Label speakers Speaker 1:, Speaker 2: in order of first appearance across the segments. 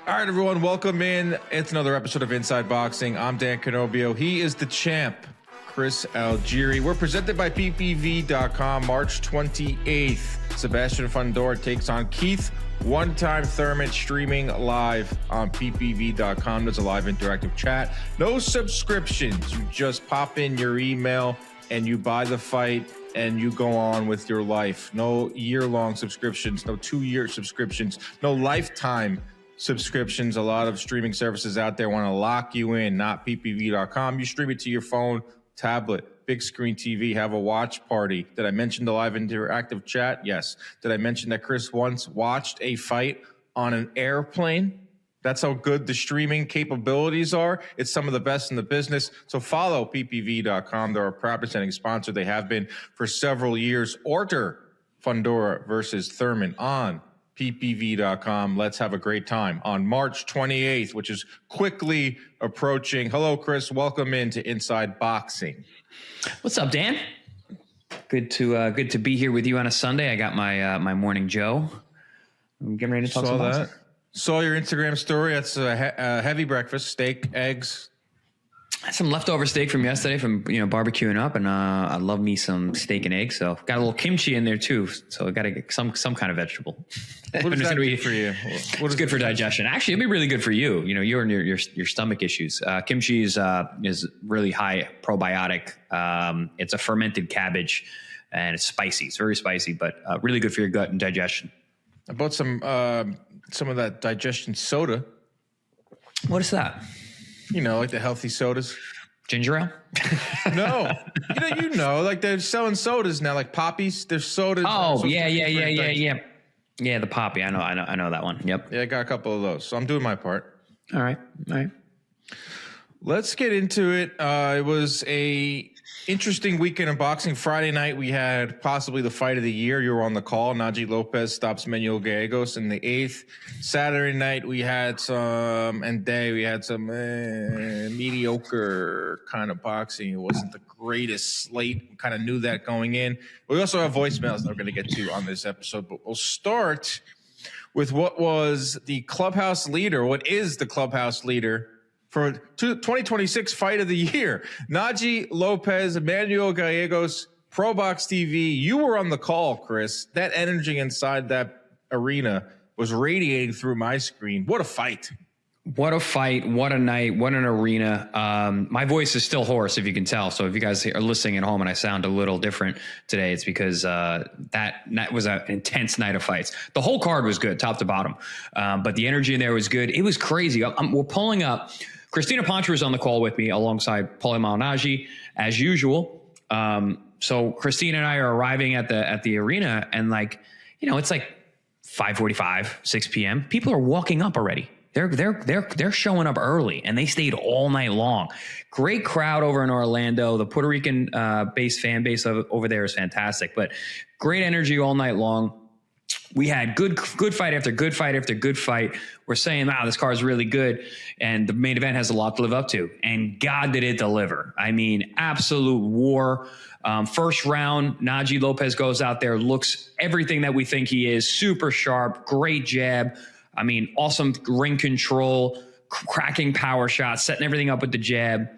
Speaker 1: All right, everyone, welcome in. It's another episode of Inside Boxing. I'm Dan Canobio. He is the champ, Chris Algieri. We're presented by PPV.com. March 28th, Sebastian Fundora takes on Keith One-Time Thurman, streaming live on PPV.com. There's a live interactive chat. No subscriptions. You just pop in your email and you buy the fight and you go on with your life. No year-long subscriptions, no 2-year subscriptions, no lifetime subscriptions. A lot of streaming services out there want to lock you in, not ppv.com. You stream it to your phone, tablet, big screen TV, have a watch party. Did I mention the live interactive chat? Yes. Did I mention that Chris once watched a fight on an airplane? That's how good the streaming capabilities are. It's some of the best in the business. So follow ppv.com. They're a proud presenting sponsor. They have been for several years. Order Fundora versus Thurman on ppv.com. Let's have a great time on March 28th, which is quickly approaching. Hello, Chris. Welcome into Inside Boxing.
Speaker 2: What's up, Dan? Good to be here with you on a Sunday. I got my morning Joe. I'm getting ready to talk some boxing.
Speaker 1: Saw your Instagram story. That's a heavy breakfast: steak, eggs.
Speaker 2: Some leftover steak from yesterday from barbecuing up, and I love me some steak and eggs. So got a little kimchi in there too. So I got to get some kind of vegetable.
Speaker 1: What does that do for you?
Speaker 2: It's good for digestion. Actually, it'd be really good for you. You're in your stomach issues. Kimchi is really high probiotic. It's a fermented cabbage, and it's spicy. It's very spicy, but really good for your gut and digestion.
Speaker 1: I bought some of that digestion soda.
Speaker 2: What is that?
Speaker 1: Like the healthy sodas.
Speaker 2: Ginger ale?
Speaker 1: No. Like they're selling sodas now, like Poppies. There's sodas.
Speaker 2: Oh, yeah. Yeah, the Poppy. I know that one. Yep.
Speaker 1: Yeah, I got a couple of those. So I'm doing my part.
Speaker 2: All right. Let's
Speaker 1: get into it. It was a interesting weekend in boxing. Friday night, we had possibly the fight of the year. You were on the call. Najee Lopez stops Manuel Gallegos in the 8th. Saturday night, we had some mediocre kind of boxing. It wasn't the greatest slate. We kind of knew that going in. We also have voicemails that we're going to get to on this episode, but we'll start with what is the clubhouse leader for 2026 fight of the year. Najee Lopez, Manuel Gallegos, Pro Box TV. You were on the call, Chris. That energy inside that arena was radiating through my screen. What a fight.
Speaker 2: What a fight. What a night. What an arena. My voice is still hoarse, if you can tell. So if you guys are listening at home and I sound a little different today, it's because that was an intense night of fights. The whole card was good, top to bottom. But the energy in there was good. It was crazy. We're pulling up. Christina Poncher was on the call with me alongside Paulie Malignaggi, as usual. So Christina and I are arriving at the arena, and it's like 5:45, 6 p.m. People are walking up already. They're showing up early, and they stayed all night long. Great crowd over in Orlando. The Puerto Rican based fan base over there is fantastic, but great energy all night long. We had good fight after good fight after good fight. We're saying, wow, this card is really good. And the main event has a lot to live up to. And God, did it deliver. I mean, absolute war. First round, Najee Lopez goes out there, looks everything that we think he is. Super sharp, great jab. I mean, awesome ring control, cracking power shots, setting everything up with the jab.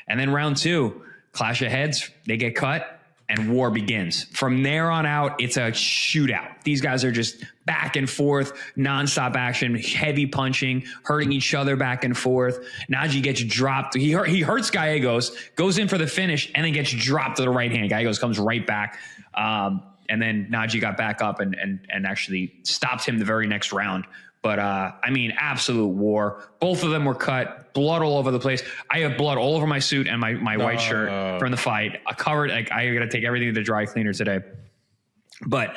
Speaker 2: And then round 2, clash of heads. They get cut. And war begins. From there on out, it's a shootout. These guys are just back and forth, nonstop action, heavy punching, hurting each other back and forth. Najee gets dropped. He hurts Gallegos, goes in for the finish, and then gets dropped to the right hand. Gallegos comes right back. And then Najee got back up and actually stopped him the very next round. But, absolute war. Both of them were cut, blood all over the place. I have blood all over my suit and my white shirt from the fight. I got to take everything to the dry cleaner today. But,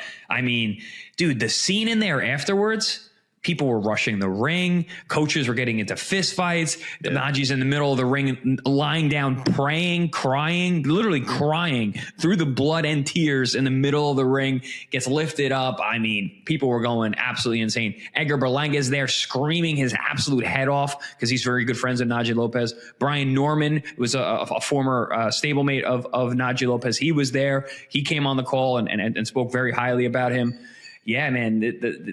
Speaker 2: dude, the scene in there afterwards, people were rushing the ring. Coaches were getting into fist fights. Yeah. Najee's in the middle of the ring, lying down, praying, crying, literally crying through the blood and tears in the middle of the ring, gets lifted up. People were going absolutely insane. Edgar Berlanga's there screaming his absolute head off because he's very good friends with Najee Lopez. Brian Norman was a former stablemate of Najee Lopez. He was there. He came on the call and spoke very highly about him. Yeah, man,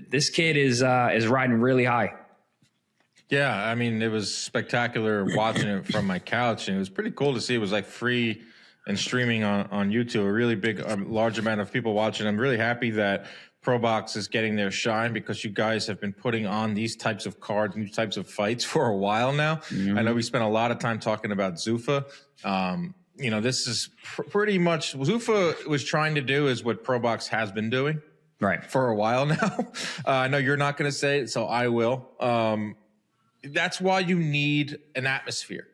Speaker 2: this kid is riding really high.
Speaker 1: Yeah, I mean, it was spectacular watching it from my couch, and it was pretty cool to see. It was like free and streaming on YouTube. A really big, large amount of people watching. I'm really happy that Pro Box is getting their shine because you guys have been putting on these types of cards, these types of fights for a while now. I know we spent a lot of time talking about Zuffa. This is pretty much Zuffa was trying to do is what Pro Box has been doing for a while now. I know you're not going to say it, so I will. That's why you need an atmosphere.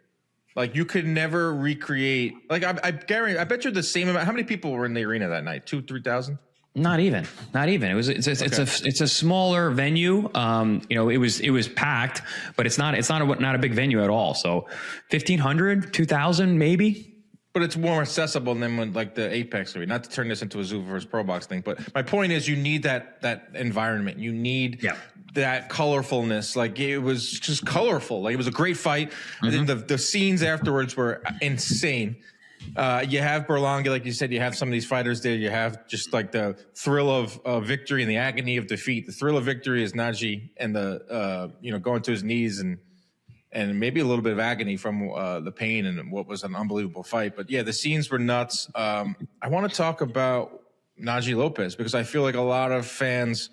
Speaker 1: Like you could never recreate. Like I guarantee, I bet you're the same amount. How many people were in the arena that night? 3,000?
Speaker 2: Not even. It's a smaller venue. It was packed, but it's not a big venue at all. So 1,500, 2,000 maybe.
Speaker 1: But it's more accessible than when like the Apex Arena. Not to turn this into a Zuffa versus Pro Box thing, but my point is you need that environment. You need that colorfulness. Like it was just colorful. Like it was a great fight. I think the scenes afterwards were insane. You have Berlanga, like you said, you have some of these fighters there. You have just like the thrill of victory and the agony of defeat. The thrill of victory is Najee and the going to his knees and maybe a little bit of agony from the pain and what was an unbelievable fight. But yeah, the scenes were nuts. I want to talk about Najee Lopez because I feel like a lot of fans,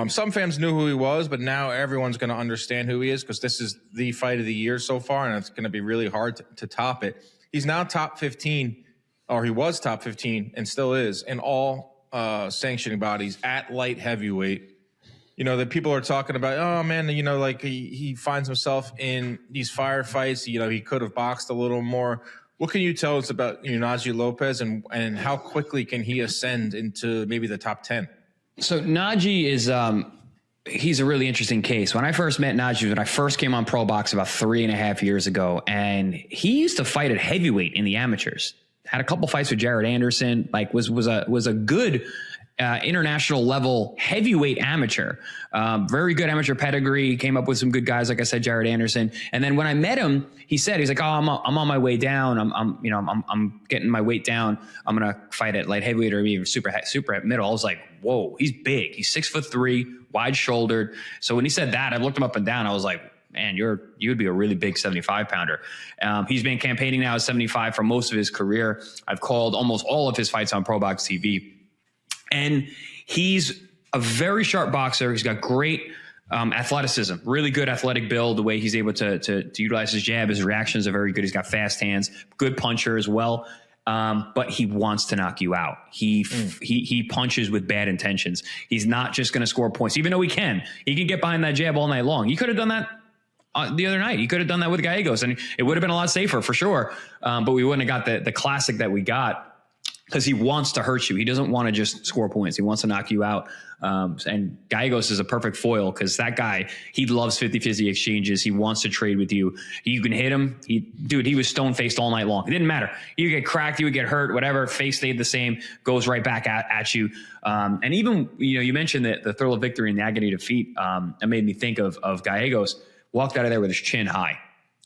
Speaker 1: some fans knew who he was, but now everyone's going to understand who he is because this is the fight of the year so far, and it's going to be really hard to top it. He's now top 15, or he was top 15 and still is in all sanctioning bodies at light heavyweight. That people are talking about, oh man, like he finds himself in these firefights. He could have boxed a little more. What can you tell us about Najee Lopez and how quickly can he ascend into maybe the top 10?
Speaker 2: So Najee is he's a really interesting case. When I first met Najee, when I first came on Pro Box about 3.5 years ago, and he used to fight at heavyweight in the amateurs. Had a couple fights with Jared Anderson. Like was a good international level heavyweight amateur. Very good amateur pedigree. Came up with some good guys, like I said, Jared Anderson. And then when I met him, he's like, "Oh, I'm on my way down. I'm getting my weight down. I'm gonna fight at light heavyweight or even super at middle." I was like, "Whoa, he's big. He's 6'3", wide shouldered." So when he said that, I looked him up and down. I was like, "Man, you'd be a really big 75 pounder." He's been campaigning now at 75 for most of his career. I've called almost all of his fights on Pro Box TV. And he's a very sharp boxer. He's got great athleticism, really good athletic build, the way he's able to utilize his jab. His reactions are very good. He's got fast hands, good puncher as well. But he wants to knock you out. He punches with bad intentions. He's not just going to score points, even though he can get behind that jab all night long. He could have done that the other night. He could have done that with Gallegos, and it would have been a lot safer for sure. But we wouldn't have got the classic that we got. Because he wants to hurt you. He doesn't want to just score points. He wants to knock you out. And Gallegos is a perfect foil because that guy, he loves 50-50 exchanges. He wants to trade with you. You can hit him. He was stone-faced all night long. It didn't matter. You get cracked, you would get hurt, whatever. Face stayed the same, goes right back at you. And even, you mentioned the thrill of victory and the agony of defeat. It made me think of Gallegos. Walked out of there with his chin high.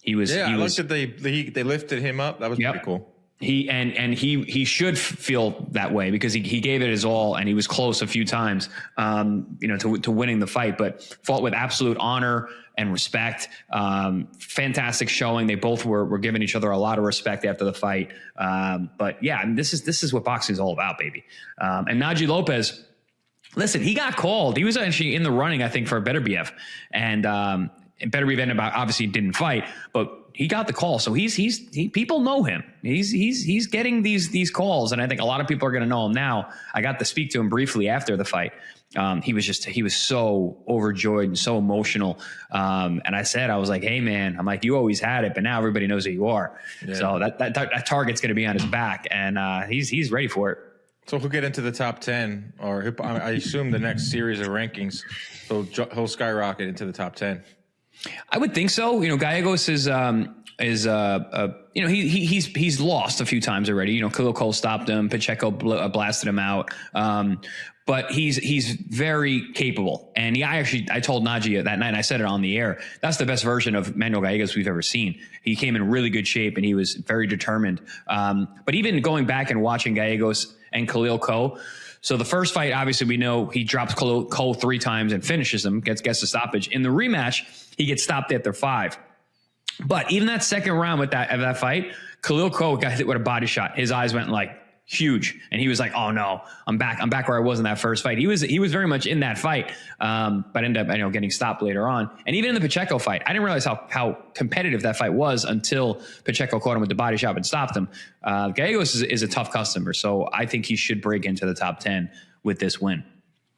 Speaker 2: I
Speaker 1: looked at they lifted him up. That was pretty cool.
Speaker 2: He should feel that way because he gave it his all and he was close a few times, to winning the fight, but fought with absolute honor and respect. Fantastic showing. They both were giving each other a lot of respect after the fight. But yeah, this is what boxing is all about, baby. And Najee Lopez, listen, he got called. He was actually in the running, I think, for a Beterbiev, and Beterbiev obviously didn't fight, but he got the call. So people know him. He's getting these calls. And I think a lot of people are going to know him now. I got to speak to him briefly after the fight. He was so overjoyed and so emotional. And I was like, "Hey man," I'm like, "You always had it, but now everybody knows who you are." Yeah. So that target's going to be on his back, and he's ready for it.
Speaker 1: So he'll get into the top 10, or I assume the next series of rankings, he'll skyrocket into the top 10.
Speaker 2: I would think so. Gallegos is he's lost a few times already. Khalil Cole stopped him. Pacheco blasted him out. But he's very capable. And I told Najee that night, and I said it on the air, that's the best version of Manuel Gallegos we've ever seen. He came in really good shape and he was very determined. But even going back and watching Gallegos and Khalil Cole, so the first fight, obviously we know he drops Cole 3 times and finishes him, gets the stoppage. In the rematch, He gets stopped after 5. But even that second round of that fight, Khalil Ko got hit with a body shot. His eyes went like huge, and he was like, "Oh no, I'm back where I was in that first fight." He was very much in that fight, but ended up getting stopped later on. And even in the Pacheco fight, I didn't realize how competitive that fight was until Pacheco caught him with the body shot and stopped him. Gallegos is a tough customer, so I think he should break into the top 10 with this win.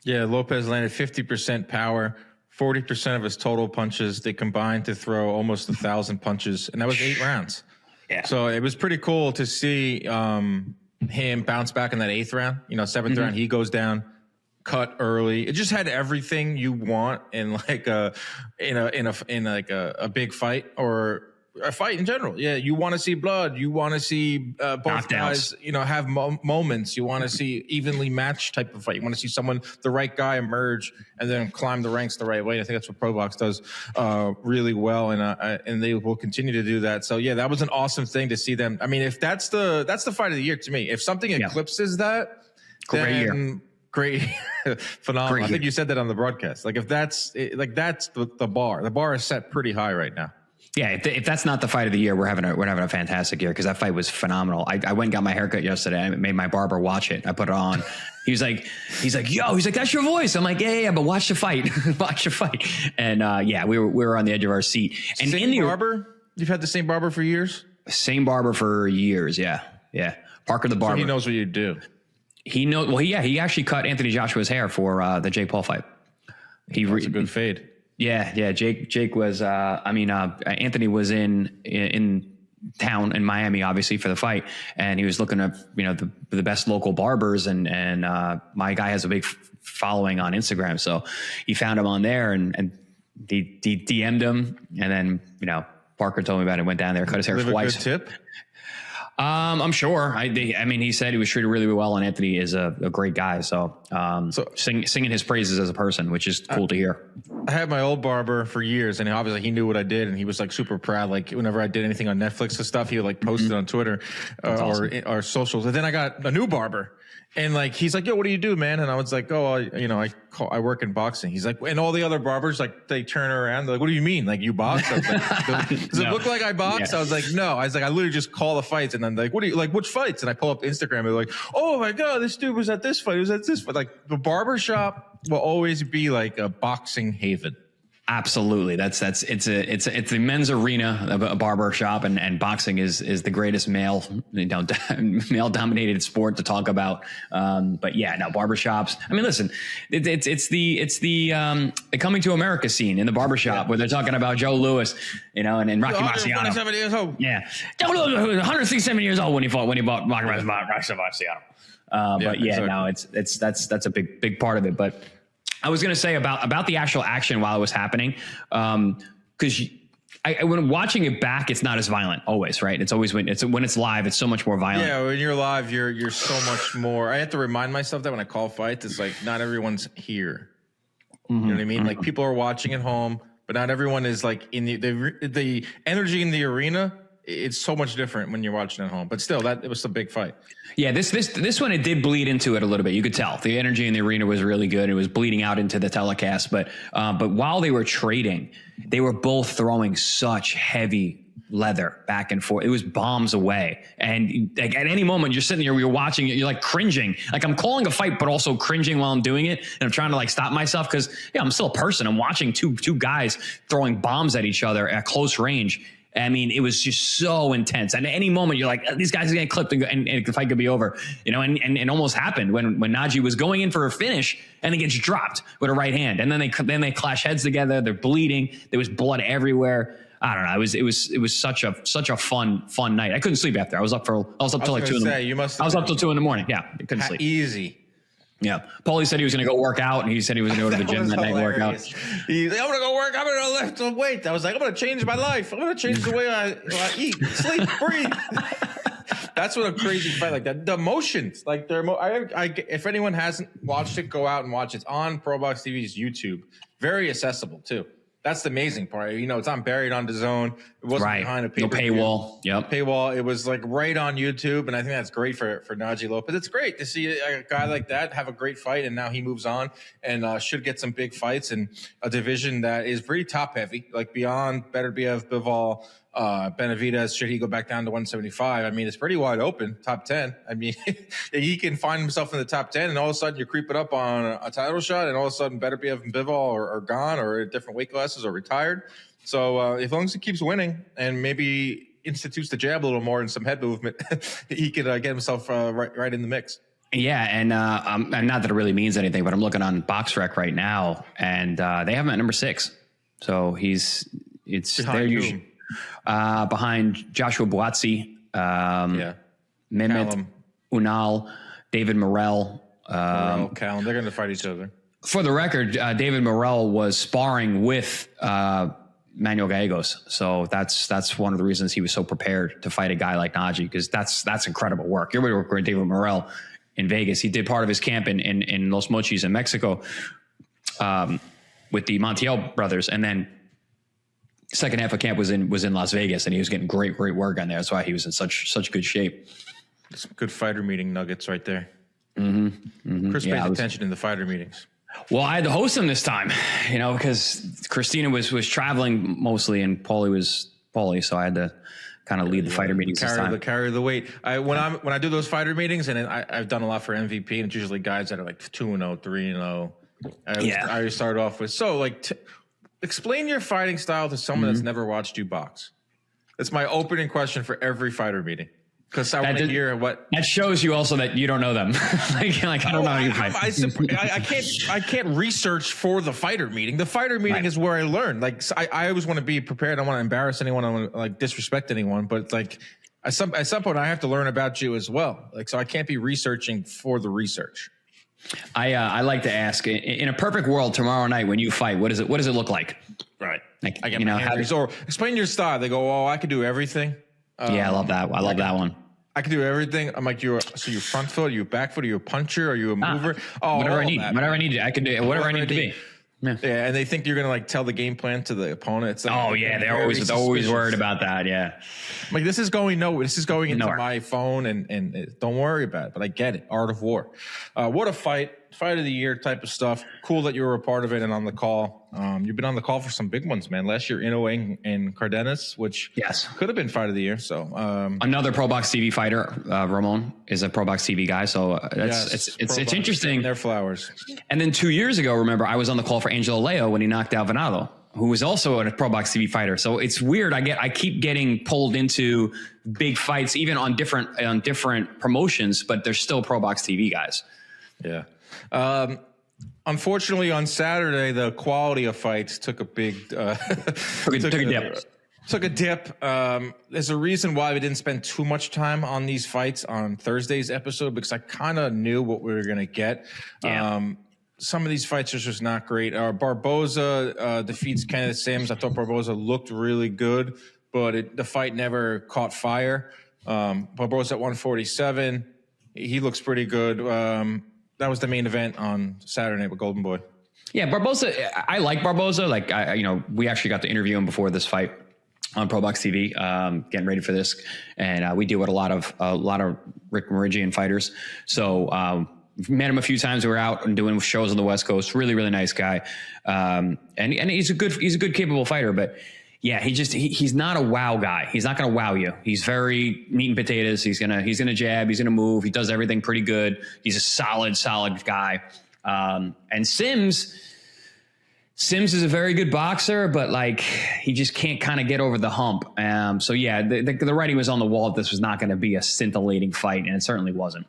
Speaker 1: Yeah, Lopez landed 50% power, 40% of his total punches. They combined to throw almost 1,000 punches, and that was 8 rounds.
Speaker 2: Yeah.
Speaker 1: So it was pretty cool to see him bounce back in that 8th round. 7th round, he goes down, cut early. It just had everything you want in like a big fight or a fight in general. Yeah, you want to see blood. You want to see both
Speaker 2: knockdowns.
Speaker 1: guys, have moments. You want to see evenly matched type of fight. You want to see the right guy emerge and then climb the ranks the right way. I think that's what Pro Box does really well, and they will continue to do that. So yeah, that was an awesome thing to see them. I mean, if that's the fight of the year to me. If something eclipses that, great, phenomenal.
Speaker 2: Great
Speaker 1: I think
Speaker 2: year.
Speaker 1: you said that on the broadcast. Like if that's the bar. The bar is set pretty high right now.
Speaker 2: Yeah, if that's not the fight of the year, we're having a fantastic year, because that fight was phenomenal. I went and got my haircut yesterday. I made my barber watch it. I put it on. He's like, yo, that's your voice. I'm like, yeah, but watch the fight, watch the fight. And we were on the edge of our seat. And
Speaker 1: same barber? You've had the same barber for years?
Speaker 2: Same barber for years. Yeah. Parker the barber.
Speaker 1: So he knows what you do.
Speaker 2: He knows. Well, he actually cut Anthony Joshua's hair for the Jake Paul fight.
Speaker 1: That's a good fade.
Speaker 2: Yeah. Jake was. Anthony was in town in Miami, obviously, for the fight, and he was looking at the best local barbers, and my guy has a big following on Instagram, so he found him on there, and he DM'd him, and then Parker told me about it. Went down there, cut his hair twice.
Speaker 1: A good tip.
Speaker 2: I'm sure. He said he was treated really well, and Anthony is a great guy. So singing his praises as a person, which is cool to hear.
Speaker 1: I had my old barber for years, and obviously he knew what I did, and he was like super proud. Like whenever I did anything on Netflix and stuff, he would like post it on Twitter or socials. And then I got a new barber, and like he's like, "Yo, what do you do, man?" And I was like, "Oh, I work in boxing." He's like, and all the other barbers like they turn around, they're like, "What do you mean? Like you box?" I was like, "Does it look like I box?"
Speaker 2: Yeah.
Speaker 1: I was like, "No." I was like, "I literally just call the fights," and then like, "What do you like? Which fights?" And I pull up Instagram, and they're like, "Oh my god, this dude was at this fight. He was at this fight." Like the barber shop will always be like a boxing haven.
Speaker 2: Absolutely. It's the men's arena of a barber shop, and boxing is the greatest male dominated sport to talk about. But yeah, now barbershops. I mean, listen, it's the coming to America scene in the barbershop where they're talking about Joe Lewis, and Rocky Marciano.
Speaker 1: 127 years old.
Speaker 2: Yeah. Joe Lewis was 167 years old when he bought Rocky Marciano. But yeah,
Speaker 1: exactly.
Speaker 2: no, that's a big part of it. But I was going to say about the actual action while it was happening, because when watching it back, it's not as violent always, right? It's always when it's live, it's so much more violent.
Speaker 1: Yeah, when you're live, you're so much more. I have to remind myself that when I call fights, it's like not everyone's here. You know what I mean? Like people are watching at home, but not everyone is like in the energy in the arena. It's so much different when you're watching at home, but still, it was a big fight.
Speaker 2: Yeah, this one, it did bleed into it a little bit. You could tell the energy in the arena was really good. It was bleeding out into the telecast, but while they were trading, they were both throwing such heavy leather back and forth. It was bombs away, and like at any moment you're sitting there, you're watching it, you're like cringing. Like I'm calling a fight, but also cringing while I'm doing it, and I'm trying to like stop myself because I'm still a person. I'm watching two guys throwing bombs at each other at close range. I mean, it was just so intense. And at any moment, you're like, these guys are getting clipped and the fight could be over. And it almost happened when Najee was going in for a finish and he gets dropped with a right hand. And then they clash heads together. They're bleeding. There was blood everywhere. I don't know. It was such a fun night. I couldn't sleep after. I was up till like 2 in the morning. I was up till 2 in the morning. Yeah, I couldn't sleep.
Speaker 1: Easy.
Speaker 2: Yeah. Paulie said he was going to go work out, and he said he was going to go to the gym that night and work out.
Speaker 1: He's like, I'm going to go work. I'm going to lift some weight. I was like, I'm going to change my life. I'm going to change the way I eat, sleep, breathe. That's what a crazy fight like that. The emotions, like if anyone hasn't watched it, go out and watch it. It's on Pro Box TV's YouTube. Very accessible too. That's the amazing part. You know, it's not buried on DAZN. It wasn't behind a
Speaker 2: paywall. Yep.
Speaker 1: Paywall. It was like right on YouTube. And I think that's great for Najee Lopez. It's great to see a guy like that have a great fight. And now he moves on and should get some big fights in a division that is pretty top heavy, like beyond Beterbiev, Bivol, Benavidez. Should he go back down to 175? I mean, it's pretty wide open, top 10. I mean, he can find himself in the top 10 and all of a sudden you're creeping up on a title shot and all of a sudden Beterbiev and Bivol are gone or at different weight classes or retired. So as long as he keeps winning and maybe institutes the jab a little more and some head movement, he could get himself right in the mix.
Speaker 2: Yeah, and not that it really means anything, but I'm looking on BoxRec right now, and they have him at number 6. So behind Joshua Buatsi, Mehmet Unal, David Morrell.
Speaker 1: Callum, they're going to fight each other.
Speaker 2: For the record, David Morrell was sparring with Manuel Gallegos. So that's one of the reasons he was so prepared to fight a guy like Najee, because that's incredible work. You're working with David Morrell in Vegas. He did part of his camp in Los Mochis in Mexico with the Montiel brothers. And then second half of camp was in Las Vegas, and he was getting great work on there. That's why he was in such good shape.
Speaker 1: Some good fighter meeting nuggets right there. Chris pays attention in the fighter meetings.
Speaker 2: Well, I had to host them this time, you know, because Christina was traveling mostly, and Paulie, so I had to kind of lead the fighter meetings this time.
Speaker 1: Carry the weight. When I do those fighter meetings, and I've done a lot for MVP, and it's usually guys that are like 2-0, 3-0. I always start off with explain your fighting style to someone that's never watched you box. That's my opening question for every fighter meeting. Because I want to hear what
Speaker 2: that shows you also that you don't know them. like I don't know how you fight.
Speaker 1: I can't research for the fighter meeting. The fighter meeting is where I learn. Like I always want to be prepared. I don't want to embarrass anyone. I don't want to like disrespect anyone. But like at some point I have to learn about you as well. Like so I can't be researching for the research.
Speaker 2: I like to ask, in a perfect world tomorrow night when you fight, what does it look like?
Speaker 1: Right.
Speaker 2: Like,
Speaker 1: I get or explain your style. They go, oh, I can do everything.
Speaker 2: Yeah, I love that. I love that one.
Speaker 1: I can do everything. I'm like, you're front foot, are you back foot, are you a puncher, are you a mover?
Speaker 2: Whatever I need. Whatever I need. I can do whatever I need to be.
Speaker 1: Yeah, and they think you're gonna like tell the game plan to the opponent. It's like,
Speaker 2: they're always worried about that. Yeah,
Speaker 1: like this is going into my phone, and don't worry about it. But I get it. Art of War. What a fight of the year type of stuff. Cool that you were a part of it and on the call. You've been on the call for some big ones, man. Last year, Inoue and Cardenas, which could have been fight of the year. So
Speaker 2: another Pro Box TV fighter, Ramon, is a Pro Box TV guy. So it's interesting.
Speaker 1: They're flowers.
Speaker 2: And then 2 years ago, remember, I was on the call for Angelo Leo when he knocked out Venado, who was also a Pro Box TV fighter. So it's weird. I keep getting pulled into big fights, even on different promotions, but they're still Pro Box TV guys.
Speaker 1: Yeah. Unfortunately, on Saturday, the quality of fights took a big took a dip. There's a reason why we didn't spend too much time on these fights on Thursday's episode, because I kind of knew what we were going to get. Yeah. Some of these fights are just not great. Barboza defeats Kenneth Sims. I thought Barboza looked really good, but the fight never caught fire. Barboza at 147. He looks pretty good. That was the main event on Saturday night with Golden Boy.
Speaker 2: Yeah, Barboza. I like Barboza. Like we actually got to interview him before this fight on Pro Box TV, getting ready for this, and we deal with a lot of Rick Meridian fighters. So met him a few times. We were out and doing shows on the West Coast. Really, really nice guy, and he's a good, capable fighter. But yeah, he's not a wow guy. He's not going to wow you. He's very meat and potatoes. He's gonna jab. He's gonna move. He does everything pretty good. He's a solid guy. And Sims is a very good boxer, but like he just can't kind of get over the hump. So yeah, the writing was on the wall that this was not going to be a scintillating fight, and it certainly wasn't.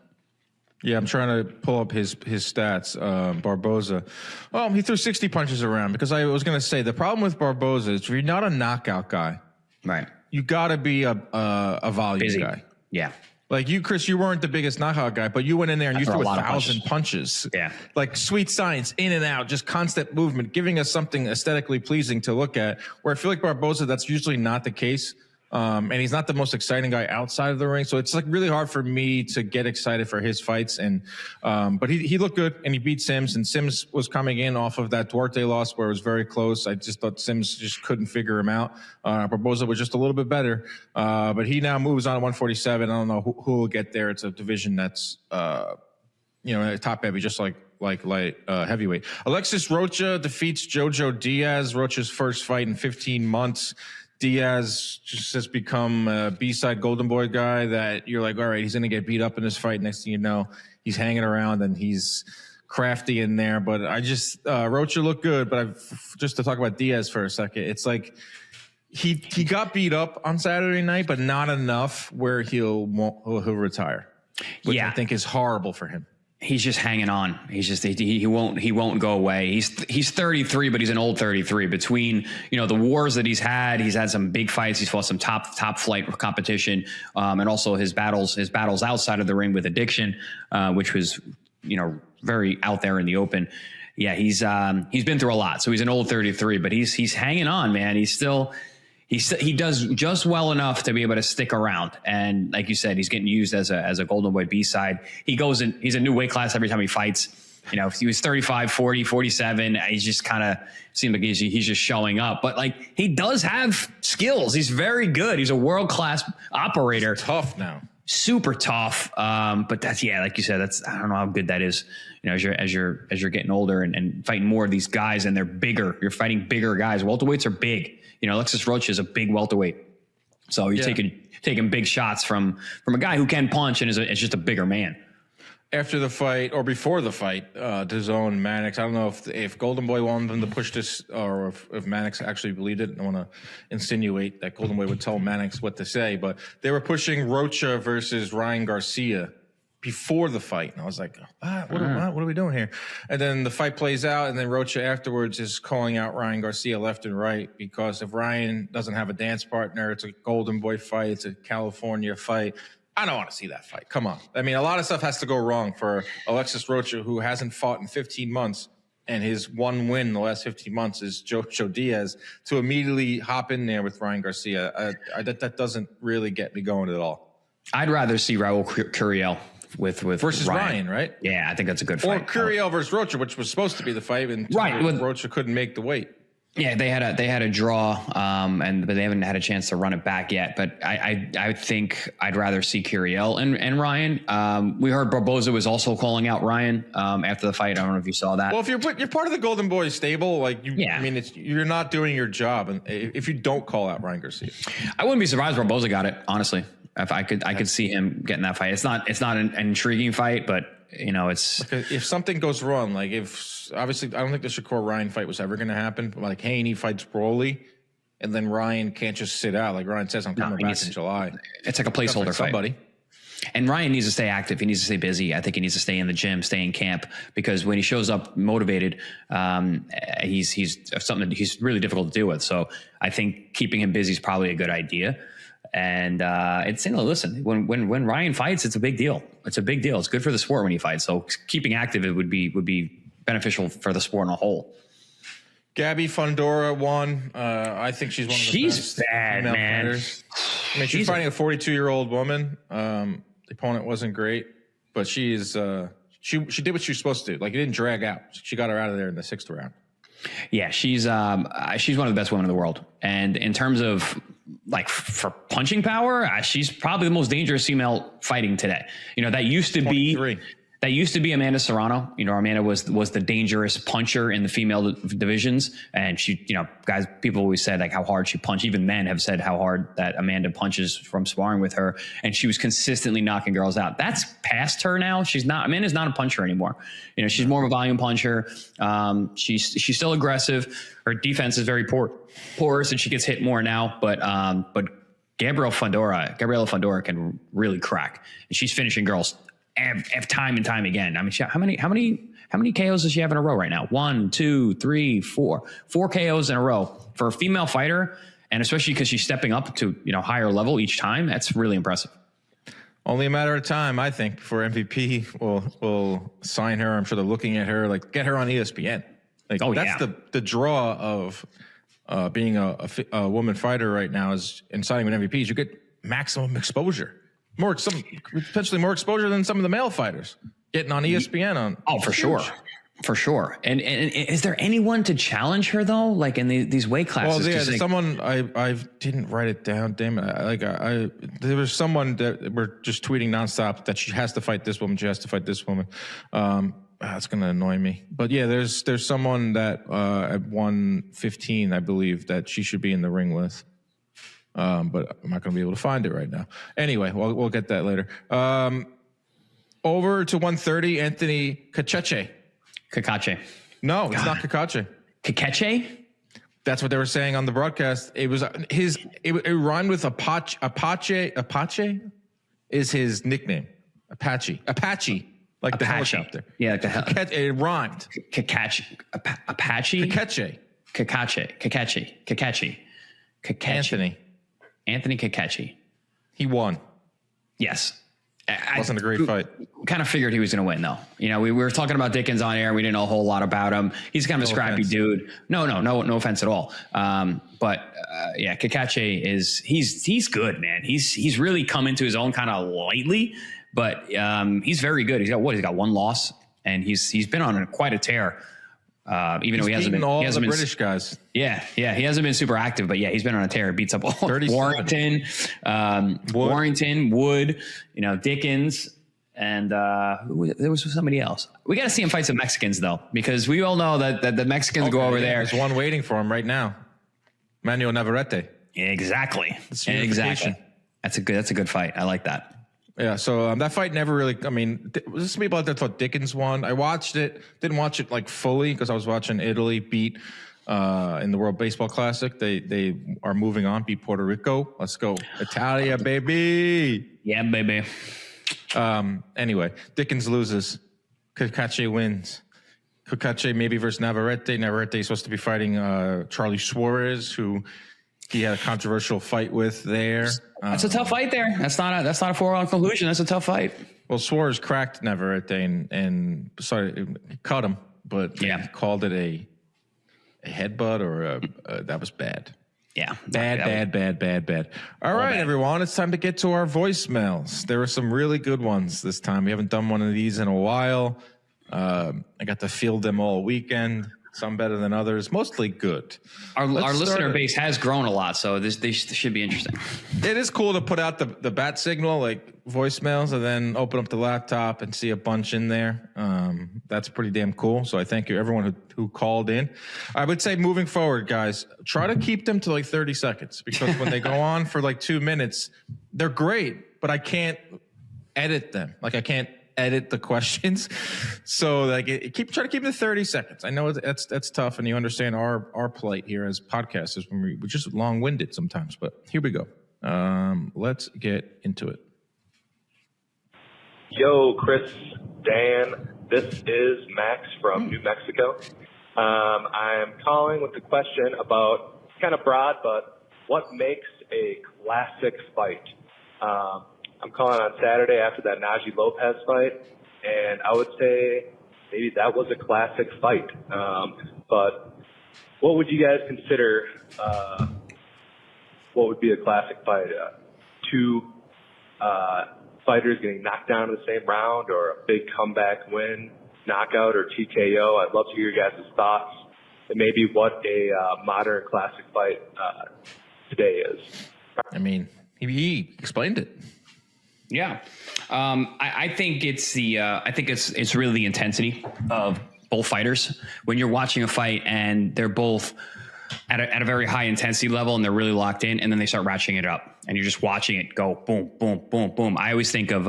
Speaker 1: Yeah, I'm trying to pull up his stats. Barboza. Well, he threw 60 punches around, because I was going to say the problem with Barboza is if you're not a knockout guy,
Speaker 2: right?
Speaker 1: You got to be a volume guy.
Speaker 2: Yeah.
Speaker 1: Like you, Chris, you weren't the biggest knockout guy, but you went in there and you threw 1,000 punches.
Speaker 2: Yeah.
Speaker 1: Like sweet science, in and out, just constant movement, giving us something aesthetically pleasing to look at. Where I feel like Barboza, that's usually not the case. And he's not the most exciting guy outside of the ring. So it's like really hard for me to get excited for his fights. And, but he looked good and he beat Sims, and Sims was coming in off of that Duarte loss where it was very close. I just thought Sims just couldn't figure him out. Barboza was just a little bit better. But he now moves on at 147. I don't know who will get there. It's a division that's, top heavy, just like light heavyweight. Alexis Rocha defeats Jojo Diaz. Rocha's first fight in 15 months. Diaz just has become a B-side Golden Boy guy that you're like, all right, he's going to get beat up in this fight. Next thing you know, he's hanging around and he's crafty in there. But I just, Rocha looked good. But just to talk about Diaz for a second, it's like he got beat up on Saturday night, but not enough where he'll retire, which I think is horrible for him.
Speaker 2: He's just hanging on. He's just he won't go away. He's 33, but he's an old 33. Between the wars that he's had some big fights. He's fought some top flight competition, and also his battles outside of the ring with addiction, which was very out there in the open. Yeah, he's been through a lot. So he's an old 33, but he's hanging on, man. He does just well enough to be able to stick around. And like you said, he's getting used as a Golden Boy B-side. He's a new weight class every time he fights. If he was 35, 40, 47, he's just kind of seems like he's just showing up. But like, he does have skills. He's very good. He's a world-class operator.
Speaker 1: He's tough now.
Speaker 2: Super tough. But that's, like you said, I don't know how good that is. As you're getting older and fighting more of these guys, and they're bigger. You're fighting bigger guys. Welterweights are big. Alexis Rocha is a big welterweight. So you're taking big shots from a guy who can punch and is just a bigger man.
Speaker 1: After the fight or before the fight, DAZN Mannix, I don't know if Golden Boy wanted them to push this or if Mannix actually believed it. I don't want to insinuate that Golden Boy would tell Mannix what to say, but they were pushing Rocha versus Ryan Garcia before the fight. And I was like, what are we doing here? And then the fight plays out, and then Rocha afterwards is calling out Ryan Garcia left and right, because if Ryan doesn't have a dance partner, it's a Golden Boy fight, it's a California fight. I don't want to see that fight. Come on. I mean, a lot of stuff has to go wrong for Alexis Rocha, who hasn't fought in 15 months, and his one win in the last 15 months is Jojo Diaz, to immediately hop in there with Ryan Garcia. That doesn't really get me going at all.
Speaker 2: I'd rather see Raul Curiel with
Speaker 1: versus Ryan, right?
Speaker 2: Yeah, I think that's a good fight.
Speaker 1: Or Curiel versus Rocha, which was supposed to be the fight, and Rocha couldn't make the weight.
Speaker 2: Yeah, they had a draw, but they haven't had a chance to run it back yet. But I think I'd rather see Curiel and Ryan. We heard Barboza was also calling out Ryan after the fight. I don't know if you saw that.
Speaker 1: Well, if you're part of the Golden Boy stable, I mean, you're not doing your job, and if you don't call out Ryan Garcia,
Speaker 2: I wouldn't be surprised Barboza got it, honestly. If I could see him getting that fight. It's not an intriguing fight, but it's
Speaker 1: like if something goes wrong, like if obviously I don't think the Shakur Ryan fight was ever going to happen. But like Haney fights Broly, and then Ryan can't just sit out. Like Ryan says, I'm coming back in July.
Speaker 2: It's like a placeholder fight. Somebody. And Ryan needs to stay active. He needs to stay busy. I think he needs to stay in the gym, stay in camp, because when he shows up motivated, he's something that he's really difficult to deal with. So I think keeping him busy is probably a good idea. And listen, when Ryan fights, it's a big deal. It's a big deal. It's good for the sport when he fights. So keeping active, it would be beneficial for the sport in a whole.
Speaker 1: Gabby Fundora won. I think she's one of the best.
Speaker 2: She's bad, man.
Speaker 1: Fighters. I mean, she's fighting a 42-year-old woman. The opponent wasn't great, but she did what she was supposed to do. Like, it didn't drag out. She got her out of there in the 6th round.
Speaker 2: Yeah, she's one of the best women in the world. And in terms of like for punching power, she's probably the most dangerous female fighting today. That used to 23. That used to be Amanda Serrano. Amanda was the dangerous puncher in the female divisions. And she, guys, people always said like how hard she punched. Even men have said how hard that Amanda punches from sparring with her. And she was consistently knocking girls out. That's past her now. Amanda's not a puncher anymore. She's more of a volume puncher. She's still aggressive. Her defense is very porous, and she gets hit more now. But Gabriela Fundora can really crack. And she's finishing girls time and time again. I mean, how many KOs does she have in a row right now? 1, 2, 3, 4 KOs in a row for a female fighter, and especially because she's stepping up to higher level each time. That's really impressive.
Speaker 1: Only a matter of time, I think, before MVP will sign her. I'm sure they're looking at her, like, get her on ESPN. Like, that's the draw of being a woman fighter right now and signing with MVPs, you get maximum exposure, potentially more exposure than some of the male fighters getting on ESPN on.
Speaker 2: Oh, for sure. For sure. And is there anyone to challenge her though? Like in these weight classes?
Speaker 1: Well, yeah, someone I didn't write it down. Damn it! There was someone that were just tweeting nonstop that she has to fight this woman. She has to fight this woman. It's going to annoy me. But yeah, there's someone that at 115, I believe, that she should be in the ring with. But I'm not going to be able to find it right now. Anyway, we'll get that later. Over to 130, Anthony Cacace. No, it's not Cacace.
Speaker 2: Cacace?
Speaker 1: That's what they were saying on the broadcast. It was it rhymed with Apache. Apache is his nickname. Apache. Like the helicopter.
Speaker 2: Yeah, like the helicopter.
Speaker 1: It rhymed.
Speaker 2: Apache. Cacace. Anthony Cacace.
Speaker 1: He won.
Speaker 2: Yes.
Speaker 1: Wasn't a great fight.
Speaker 2: Kind of figured he was going to win, though. You know, we were talking about Dickens on air. We didn't know a whole lot about him. He's kind of a scrappy dude. No offense at all. But Cacace he's good, man. He's really come into his own kind of lately, but he's very good. He's got one loss, and he's been on quite a tear. Even though he hasn't been
Speaker 1: all the British guys.
Speaker 2: Yeah, he hasn't been super active, but yeah, he's been on a tear. Beats up all Warrington, Wood, Dickens, and there was somebody else. We got to see him fight some Mexicans though, because we all know that the Mexicans go over there.
Speaker 1: There's one waiting for him right now, Manuel Navarrete.
Speaker 2: Exactly. That's a good fight. I like that.
Speaker 1: Yeah, so that fight never really. I mean, there's some people out there thought Dickens won. I watched it, didn't watch it like fully because I was watching Italy beat in the World Baseball Classic. They are moving on, beat Puerto Rico. Let's go, Italia, baby.
Speaker 2: Yeah, baby.
Speaker 1: Anyway, Dickens loses. Cacace wins. Cacace maybe versus Navarrete. Navarrete is supposed to be fighting Charlie Suarez, who he had a controversial fight with there.
Speaker 2: That's a tough fight there. That's not a foregone conclusion. That's a tough fight.
Speaker 1: Well, Suarez cracked Navarrete and cut him, but he called it a headbutt or that was bad.
Speaker 2: Yeah.
Speaker 1: Bad. All right, everyone. It's time to get to our voicemails. There were some really good ones this time. We haven't done one of these in a while. I got to field them all weekend. Some better than others, mostly good.
Speaker 2: Our listener base has grown a lot, so this should be interesting.
Speaker 1: It is cool to put out the bat signal, like voicemails, and then open up the laptop and see a bunch in there. That's pretty damn cool. So I thank you, everyone who called in. I would say moving forward, guys, try to keep them to like 30 seconds because when they go on for like 2 minutes, they're great, but I can't edit them. Like I can't edit the questions, so like try to keep it to 30 seconds. I know that's tough, and you understand our plight here as podcasters when we're just long-winded sometimes. But here we go. Let's get into it.
Speaker 3: Yo, Chris, Dan, this is Max from New Mexico. I'm calling with a question about kind of broad, but what makes a classic fight? I'm calling on Saturday after that Najee Lopez fight, and I would say maybe that was a classic fight. But what would you guys consider what would be a classic fight? Two fighters getting knocked down in the same round, or a big comeback win, knockout, or TKO? I'd love to hear your guys' thoughts and maybe what a modern classic fight today is.
Speaker 1: I mean, he explained it.
Speaker 2: Yeah. I think it's it's really the intensity of both fighters. When you're watching a fight and they're both at a very high intensity level and they're really locked in, and then they start ratcheting it up and you're just watching it go boom, boom, boom, boom. I always think of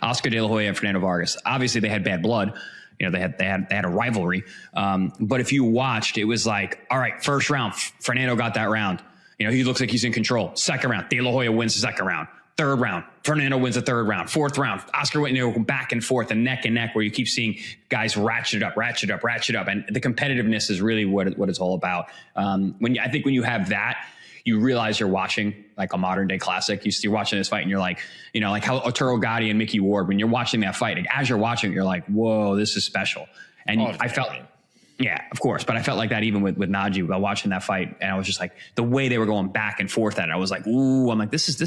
Speaker 2: Oscar De La Hoya and Fernando Vargas. Obviously they had bad blood. You know, they had a rivalry. But if you watched, it was like, all right, first round, Fernando got that round. You know, he looks like he's in control. Second round, De La Hoya wins the second round. Third round, Fernando wins the third round. Fourth round, Oscar went back and forth and neck, where you keep seeing guys ratchet up. And the competitiveness is really what it's all about. When you have that, you realize you're watching like a modern day classic. You're watching this fight and you're like, you know, like how Arturo Gatti and Mickey Ward, when you're watching that fight, like, as you're watching it, you're like, whoa, this is special. And I felt Yeah, of course. But I felt like that even with Najee while watching that fight, and I was just like the way they were going back and forth at it. I was like, ooh, I'm like, this is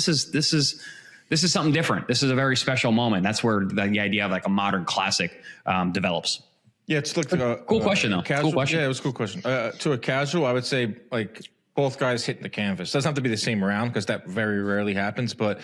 Speaker 2: something different. This is a very special moment. That's where the idea of like a modern classic develops.
Speaker 1: Yeah, it's like
Speaker 2: cool question though.
Speaker 1: Casual,
Speaker 2: cool question.
Speaker 1: Yeah, it was a cool question. To a casual, I would say like both guys hitting the canvas. Doesn't have to be the same round because that very rarely happens. But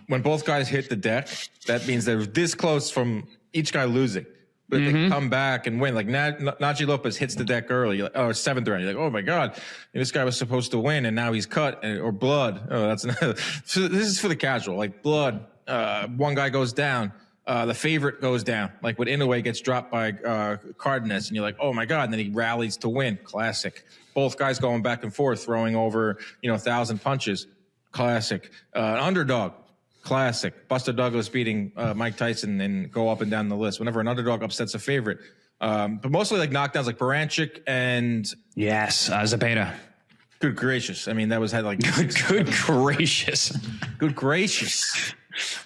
Speaker 1: when both guys hit the deck, that means they're this close from each guy losing. But if they come back and win, like Najee Lopez hits the deck early, or seventh round. You're like, oh my God, this guy was supposed to win and now he's cut, or blood. Oh, that's another. So this is for the casual, like blood. One guy goes down, the favorite goes down. Like when Inoue gets dropped by Cardenas, and you're like, oh my God, and then he rallies to win. Classic. Both guys going back and forth, throwing over 1,000 punches. Classic. Underdog. Classic. Buster Douglas beating Mike Tyson and go up and down the list. Whenever an underdog upsets a favorite. But mostly like knockdowns like Baranchik and...
Speaker 2: Yes, Zepeda.
Speaker 1: Good gracious. I mean, that was had like...
Speaker 2: Good gracious.
Speaker 1: Good gracious.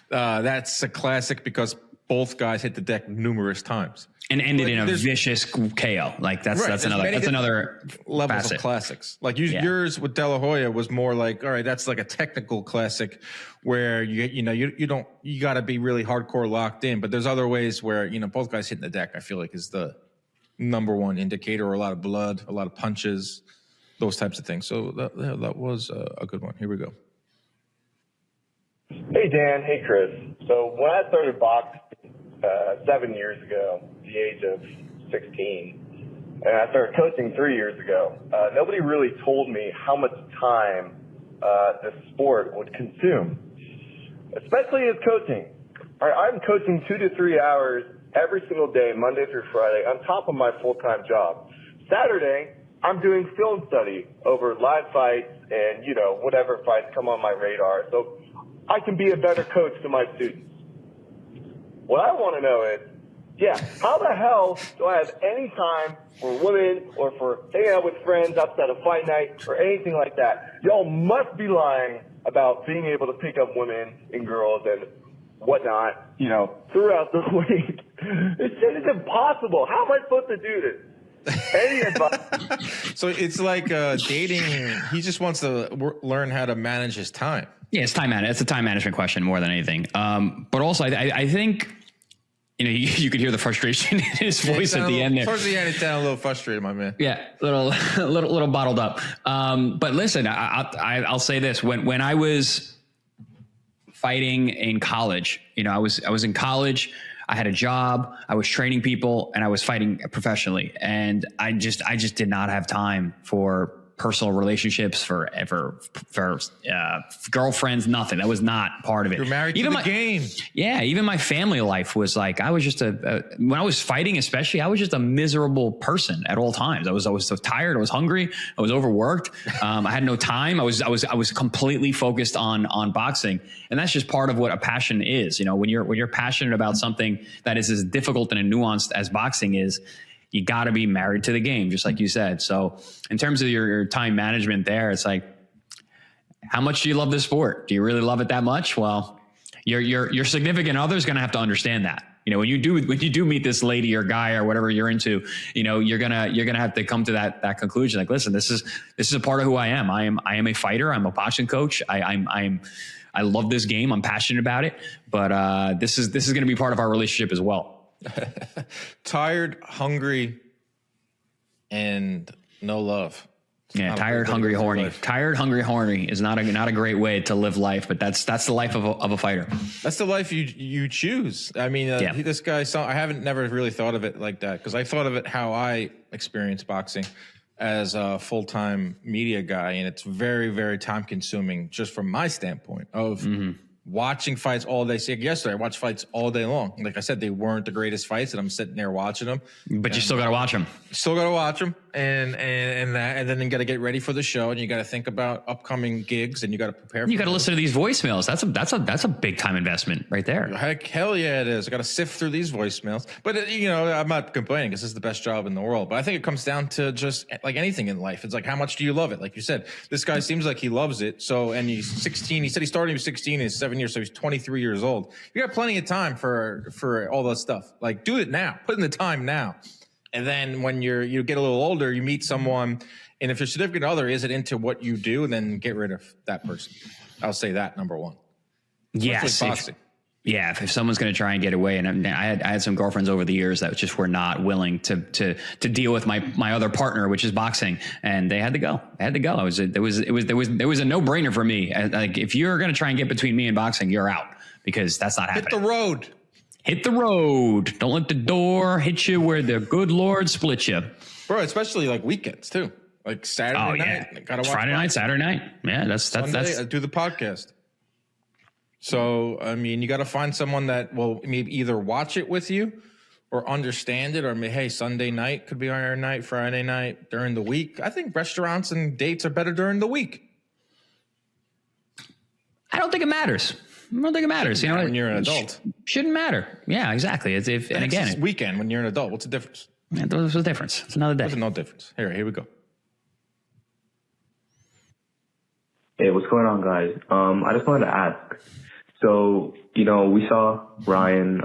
Speaker 1: That's a classic because both guys hit the deck numerous times.
Speaker 2: And ended in a vicious KO. Like that's another
Speaker 1: levels
Speaker 2: facet
Speaker 1: of classics. Like yours with De La Hoya was more like, all right, that's like a technical classic where you got to be really hardcore locked in. But there's other ways where both guys hitting the deck, I feel like, is the number one indicator. Or a lot of blood, a lot of punches, those types of things. So that was a good one. Here we go.
Speaker 3: Hey Dan, hey Chris. So when I started boxing 7 years ago, the age of 16, and I started coaching 3 years ago, nobody really told me how much time the sport would consume, especially as coaching. I'm coaching 2 to 3 hours every single day, Monday through Friday, on top of my full-time job. Saturday, I'm doing film study over live fights and, whatever fights come on my radar, so I can be a better coach to my students. What I want to know is, how the hell do I have any time for women or for hanging out with friends outside of fight night or anything like that? Y'all must be lying about being able to pick up women and girls and whatnot, throughout the week. This shit is impossible. How am I supposed to do this? Any advice?
Speaker 1: So it's like dating. He just wants to learn how to manage his time.
Speaker 2: Yeah, it's time management. It's a time management question more than anything. But also, I think you could hear the frustration in his voice at the end there.
Speaker 1: Towards the end, it sounded a little frustrated, my man.
Speaker 2: Yeah, little bottled up. But listen, I'll say this: when I was fighting in college, I was in college. I had a job. I was training people, and I was fighting professionally. And I just did not have time for personal relationships, for girlfriends, nothing. That was not part of it.
Speaker 1: You're married to the game.
Speaker 2: Yeah, even my family life was like, I was just when I was fighting, especially, I was just a miserable person at all times. I was so tired. I was hungry. I was overworked. I had no time. I was completely focused on boxing, and that's just part of what a passion is. When you're passionate about something that is as difficult and nuanced as boxing is, you got to be married to the game, just like you said. So in terms of your time management there, it's like, how much do you love this sport? Do you really love it that much? Well, your significant other is going to have to understand that. When you do meet this lady or guy or whatever you're into, you're gonna have to come to that conclusion. Like, listen, this is a part of who I am. I am a fighter. I'm a boxing coach. I love this game. I'm passionate about it. But this is going to be part of our relationship as well.
Speaker 1: Tired, hungry, and no love.
Speaker 2: Yeah, tired, hungry, horny. Tired, hungry, horny is not a great way to live life, but that's the life of a fighter.
Speaker 1: That's the life you choose. I mean, this guy. I haven't never really thought of it like that, because I thought of it how I experience boxing as a full-time media guy, and it's very, very time consuming just from my standpoint of watching fights all day. See, yesterday I watched fights all day long. Like I said, they weren't the greatest fights, and I'm sitting there watching them.
Speaker 2: But you still got to watch them.
Speaker 1: Still got to watch them, and then you got to get ready for the show, and you got to think about upcoming gigs, and you got to prepare.
Speaker 2: You got to listen to these voicemails. That's a big time investment right there.
Speaker 1: Hell yeah, it is. I got to sift through these voicemails, but I'm not complaining because this is the best job in the world. But I think it comes down to just like anything in life. It's like, how much do you love it? Like you said, this guy seems like he loves it. So, and he's 16. He said he started when he was 16. He's 7 years, so he's 23 years old. You got plenty of time for all that stuff. Like, do it now. Put in the time now. And then when you get a little older, you meet someone, and if your significant other isn't into what you do, then get rid of that person. I'll say that number one.
Speaker 2: Yes. If someone's going to try and get away, and I had some girlfriends over the years that just were not willing to deal with my other partner, which is boxing, and they had to go. There was a no brainer for me. Like, if you're going to try and get between me and boxing, you're out, because that's not happening. Hit the road. Don't let the door hit you where the good Lord split you,
Speaker 1: bro. Especially like weekends too, like Saturday night. Gotta watch
Speaker 2: Friday night, Saturday night. Yeah, that's
Speaker 1: I do the podcast. So, I mean, you got to find someone that will maybe either watch it with you or understand it, or hey, Sunday night could be our night, Friday night, during the week. I think restaurants and dates are better during the week.
Speaker 2: I don't think it matters. You know,
Speaker 1: when you're an adult.
Speaker 2: Shouldn't matter. Yeah, exactly. It's
Speaker 1: weekend when you're an adult. What's the difference?
Speaker 2: Yeah, there's a difference. It's another day.
Speaker 1: There's no difference. Here we go.
Speaker 4: Hey, what's going on, guys? I just wanted to ask. So, we saw Ryan,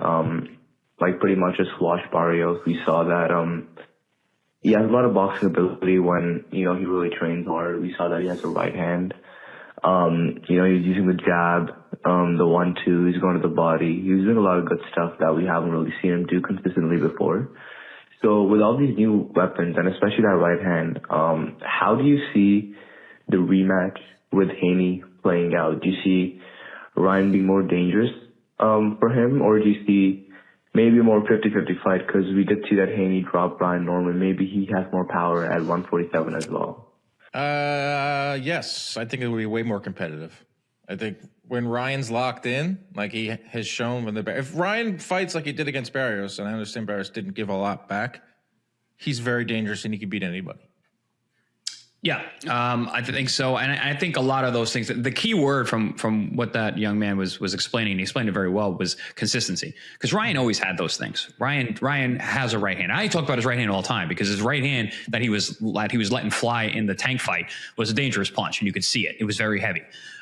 Speaker 4: pretty much just squash Barrios. We saw that, he has a lot of boxing ability when, he really trains hard. We saw that he has a right hand. He's using the jab, the 1-2, he's going to the body. He's doing a lot of good stuff that we haven't really seen him do consistently before. So with all these new weapons, and especially that right hand, how do you see the rematch with Haney playing out? Do you see Ryan being more dangerous for him, or do you see maybe a more 50-50 fight? Because we did see that Haney drop Ryan Norman. Maybe he has more power at 147 as well.
Speaker 1: Yes, I think it will be way more competitive. I think when Ryan's locked in, like he has shown if Ryan fights like he did against Barrios, and I understand Barrios didn't give a lot back, he's very dangerous and he can beat anybody.
Speaker 2: Yeah, I think so. And I think a lot of those things, the key word from what that young man was explaining, he explained it very well, was consistency. Because Ryan always had those things. Ryan has a right hand. I talk about his right hand all the time, because his right hand that he was letting fly in the Tank fight was a dangerous punch, and you could see it. It was very heavy.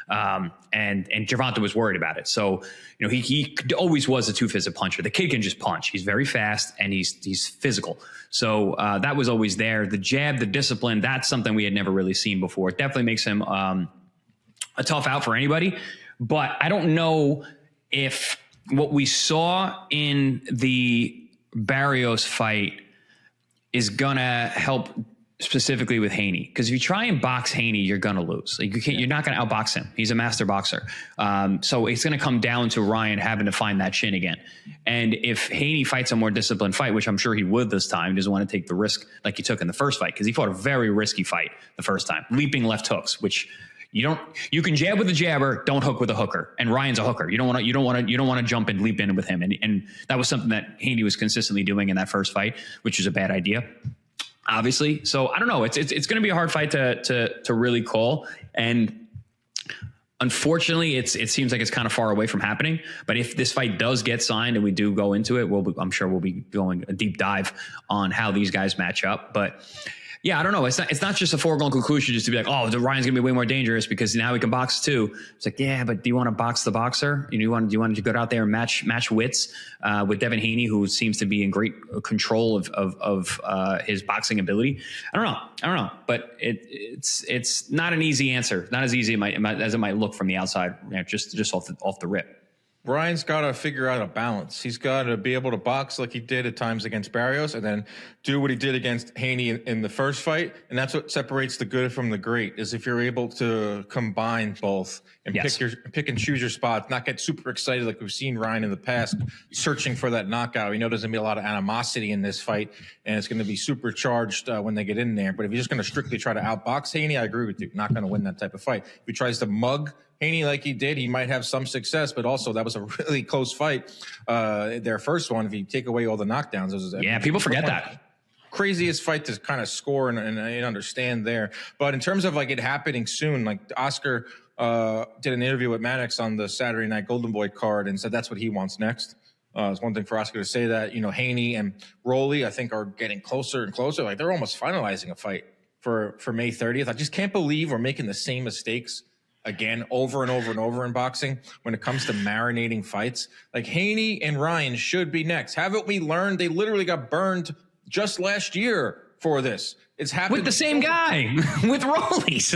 Speaker 2: And Gervonta was worried about it. So, he always was a two-fisted puncher. The kid can just punch. He's very fast, and he's physical. So that was always there. The jab, the discipline, that's something we had never really seen before. It definitely makes him a tough out for anybody. But I don't know if what we saw in the Barrios fight is going to help specifically with Haney, because if you try and box Haney, you're going to lose. Like, you're not going to outbox him. He's a master boxer. So it's going to come down to Ryan having to find that chin again. And if Haney fights a more disciplined fight, which I'm sure he would this time, he doesn't want to take the risk like he took in the first fight, because he fought a very risky fight the first time, leaping left hooks, which you can jab with a jabber, don't hook with a hooker. And Ryan's a hooker. You don't want to jump and leap in with him. And that was something that Haney was consistently doing in that first fight, which is a bad idea, obviously. So I don't know. It's going to be a hard fight to really call. And unfortunately, it seems like it's kind of far away from happening. But if this fight does get signed and we do go into it, I'm sure we'll be going a deep dive on how these guys match up. But yeah, I don't know. It's not just a foregone conclusion just to be like, oh, Ryan's going to be way more dangerous because now he can box too. It's like, yeah, but do you want to box the boxer? Do you want to go out there and match wits with Devin Haney, who seems to be in great control of his boxing ability? I don't know. But it's not an easy answer. Not as easy as it might look from the outside, just off the rip.
Speaker 1: Ryan's got to figure out a balance. He's got to be able to box like he did at times against Barrios, and then do what he did against Haney in the first fight. And that's what separates the good from the great, is if you're able to combine both and pick and choose your spots, not get super excited like we've seen Ryan in the past, searching for that knockout. We know there's going to be a lot of animosity in this fight, and it's going to be supercharged when they get in there. But if you're just going to strictly try to outbox Haney, I agree with you. Not going to win that type of fight. If he tries to mug Haney like he did, he might have some success, but also that was a really close fight. Their first one, if you take away all the knockdowns,
Speaker 2: people forget that.
Speaker 1: Craziest fight to kind of score and understand there. But in terms of like it happening soon, like Oscar did an interview with Mannix on the Saturday night Golden Boy card and said that's what he wants next. It's one thing for Oscar to say that, Haney and Rolly, I think, are getting closer and closer. Like they're almost finalizing a fight for May 30th. I just can't believe we're making the same mistakes again, over and over and over in boxing when it comes to marinating fights. Like Haney and Ryan should be next. Haven't we learned? They literally got burned just last year for this. It's happened
Speaker 2: with the same guy, with Rollies.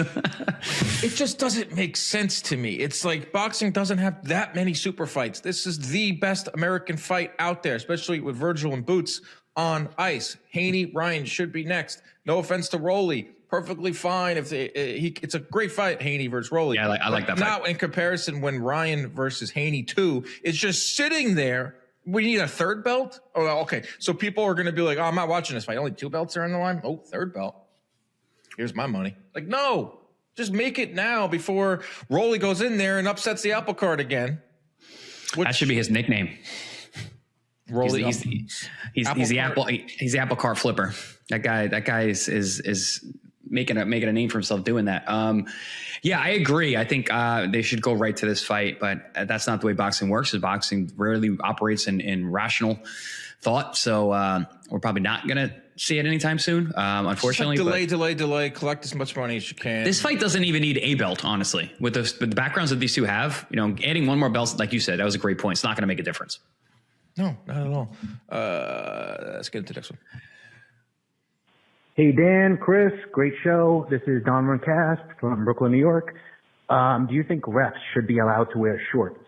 Speaker 1: It just doesn't make sense to me. It's like boxing doesn't have that many super fights. This is the best American fight out there, especially with Virgil and Boots on ice. Haney, Ryan should be next. No offense to Rolly. Perfectly fine. It's a great fight, Haney versus Rolly.
Speaker 2: Yeah, I like that fight.
Speaker 1: Now, in comparison, when Ryan versus Haney 2 is just sitting there, we need a third belt? Oh, okay. So people are going to be like, oh, I'm not watching this fight. Only 2 belts are on the line? Oh, third belt. Here's my money. Like, no. Just make it now before Rolly goes in there and upsets the apple cart again.
Speaker 2: That should be his nickname.
Speaker 1: Rolly.
Speaker 2: He's the apple cart flipper. That guy is making a name for himself doing that. Yeah, I agree. I think they should go right to this fight, but that's not the way boxing works. Boxing rarely operates in rational thought. So we're probably not going to see it anytime soon, unfortunately.
Speaker 1: Like delay, collect as much money as you can.
Speaker 2: This fight doesn't even need a belt, honestly. With the backgrounds that these two have, adding one more belt, like you said, that was a great point. It's not going to make a difference.
Speaker 1: No, not at all. Let's get into the next one.
Speaker 5: Hey, Dan, Chris, great show. This is Don Mercast from Brooklyn, New York. Do you think refs should be allowed to wear shorts?